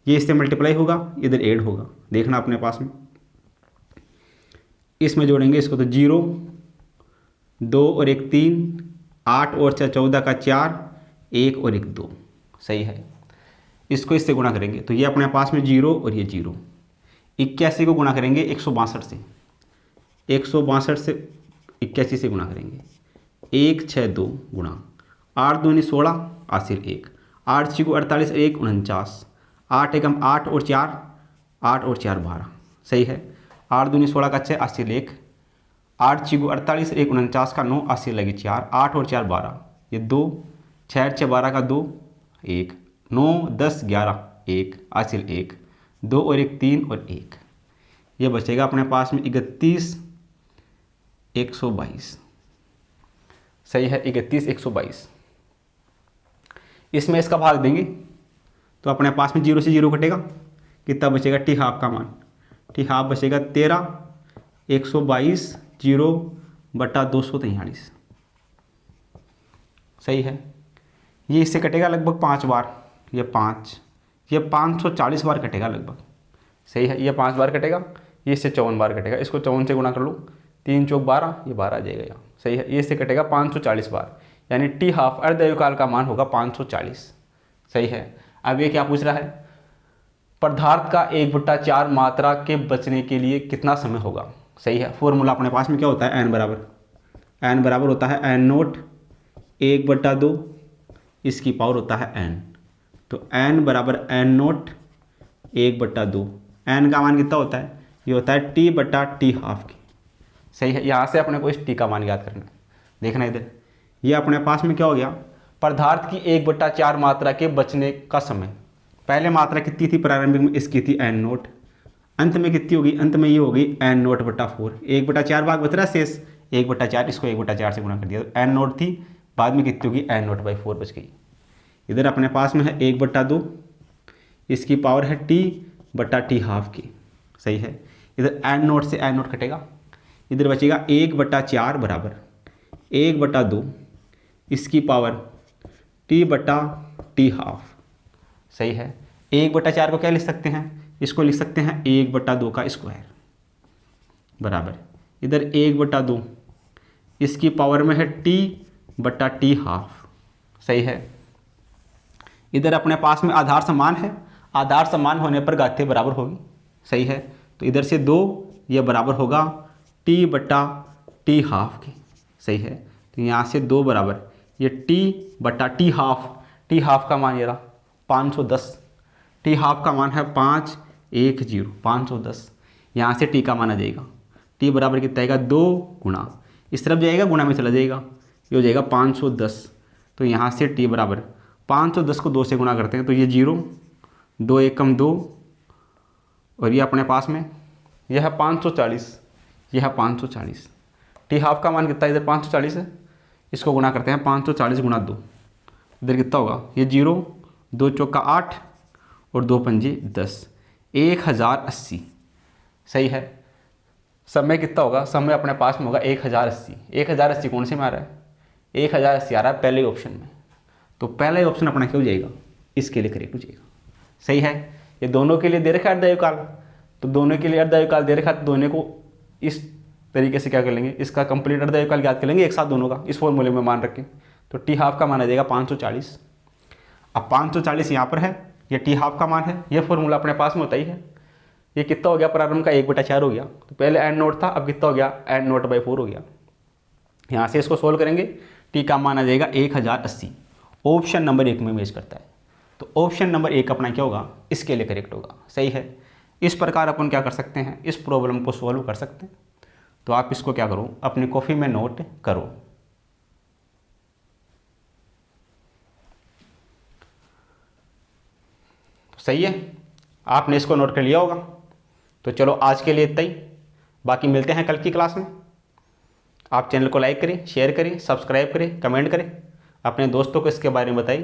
ये इससे मल्टीप्लाई होगा, इधर ऐड होगा। देखना अपने पास में इसमें जोड़ेंगे इसको तो 0 2 और 1 3, 8 और 6 14 का 4, 1 और 1 2। सही है। इसको इससे गुणा करेंगे तो ये अपने पास में 0 और ये 0, 81 को गुणा करेंगे 162 से, 162 से 81 से गुणा करेंगे, 1 6 2 गुणा 8 दूनी 16 हासिल 1, 8 6 48 1 49, 8 एकम 8 और 4 8 और 4 12, सही है। 8 दूनी 16 का 6 हासिल 1, 8 6 48 1 49 का 9 हासिल लगी 4, 8 और 4 12, ये 2, 6 6 12 का 2 1, 9 10 11 1 हासिल 1, 2 और 1 3 और 1, ये बचेगा अपने पास में 31 122, सही है। 31 122, इसमें इसका भाग देंगे तो अपने पास में 0 से 0 कटेगा, कितना बचेगा, टी हाफ का मान, टी हाफ बचेगा 13 122 0 बटा 243, सही है। ये इससे कटेगा लगभग 5 बार, ये 5, ये 540 बार कटेगा लगभग, सही है। ये 5 बार कटेगा, ये इससे 54 बार कटेगा, इसको 54 से गुणा कर लो, 3 चौक 12, ये 12 आ जाएगा यहाँ, सही है। ये इससे कटेगा 540 बार, यानी टी हाफ अर्धआयुकाल का मान होगा 540, सही है। अब ये क्या पूछ रहा है, पदार्थ का 1/4 मात्रा के बचने के लिए कितना समय होगा, सही है। फॉर्मूला अपने पास में क्या होता है, n बराबर होता है n0 1/2, इसकी पावर होता है n, तो n बराबर n0 1/2, n का मान कितना होता है, ये होता है t बटा टी हाफ की, सही है। यहाँ से अपने को इस t का मान याद करना है, देखना इधर, ये अपने पास में क्या हो गया, पदार्थ की 1/4 मात्रा के बचने का समय। पहले मात्रा कितनी थी प्रारंभिक में, इसकी थी n0, अंत में कितनी होगी, अंत में ये होगी n0/4, 1/4 भाग बच रहा शेष 1/4, इसको 1/4 से गुणा कर दिया, तो n0 थी, बाद में कितनी होगी n0/4 बच गई। इधर अपने पास में है 1/2, इसकी पावर है t बटा टी हाफ की, सही है। इधर n0 से n0 कटेगा, इधर बचेगा 1/4 बराबर 1/2, इसकी पावर t बटा टी हाफ, सही है। 1/4 को क्या लिख सकते हैं, इसको लिख सकते हैं 1/2 का स्क्वायर बराबर, इधर 1/2, इसकी पावर में है t बटा टी हाफ, सही है। इधर अपने पास में आधार समान है, आधार समान होने पर घातीय बराबर होगी, सही है। तो इधर से 2 ये बराबर होगा t बटा टी हाफ की, सही है। तो यहाँ से 2 बराबर ये t बटा टी हाफ का मान ये रहा 510, टी हाफ का मान है 510 510, यहाँ से t का मान आ जाएगा, t बराबर कितना आएगा 2 गुणा, इस तरफ जाएगा गुणा में चला जाएगा, ये हो जाएगा 510, तो यहाँ से t बराबर 510 को 2 से गुणा करते हैं तो ये 0, 2 एकम 2, और ये अपने पास में यह है 540, यह है 540, टी हाफ का मान कितना, इधर 540 है, इसको गुणा करते हैं 540 गुणा 2, इधर कितना होगा, ये 0, 2 चौका 8 और 2 पंजे 10, 1080, सही है। समय कितना होगा, समय अपने पास में होगा 1080, 1080 कौन से में आ रहा है, 1080 आ रहा है पहले ऑप्शन में, तो पहला ही ऑप्शन अपना क्या हो जाएगा, इसके लिए करेक्ट हो जाएगा, सही है। ये दोनों के लिए दे रखा है अर्धआयुकाल, तो दोनों के लिए अर्धआयुकाल दे रखा है, तो दोनों को इस तरीके से क्या कर लेंगे, इसका कंप्लीट अर्धआयुकाल याद कर लेंगे एक साथ दोनों का, इस फॉर्मूले में मान रखें, तो टी हाफ का मान आ जाएगा 540। अब 540 यहाँ पर है, ये टी हाफ का मान है, ये फॉर्मूला अपने पास में होता ही है। ये कितना हो गया, प्रारंभ का 1/4 हो गया, तो पहले n0 था, अब कितना हो गया, n0/4 हो गया। यहाँ से इसको सोल्व करेंगे, टी का मान आ जाएगा 1080, ऑप्शन नंबर 1 में मैच करता है, तो ऑप्शन नंबर 1 अपना क्या होगा, इसके लिए करेक्ट होगा, सही है। इस प्रकार अपन क्या कर सकते हैं, इस प्रॉब्लम को सॉल्व कर सकते हैं। तो आप इसको क्या करो, अपनी कॉपी में नोट करो। सही है, आपने इसको नोट कर लिया होगा। तो चलो आज के लिए इतना ही, बाकी मिलते हैं कल की क्लास में। आप चैनल को लाइक करें, शेयर करें, सब्सक्राइब करें, कमेंट करें, अपने दोस्तों को इसके बारे में बताइए,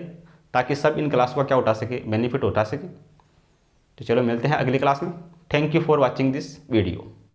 ताकि सब इन क्लास का क्या उठा सके, बेनिफिट उठा सके। तो चलो मिलते हैं अगली क्लास में। Thank you for watching this video.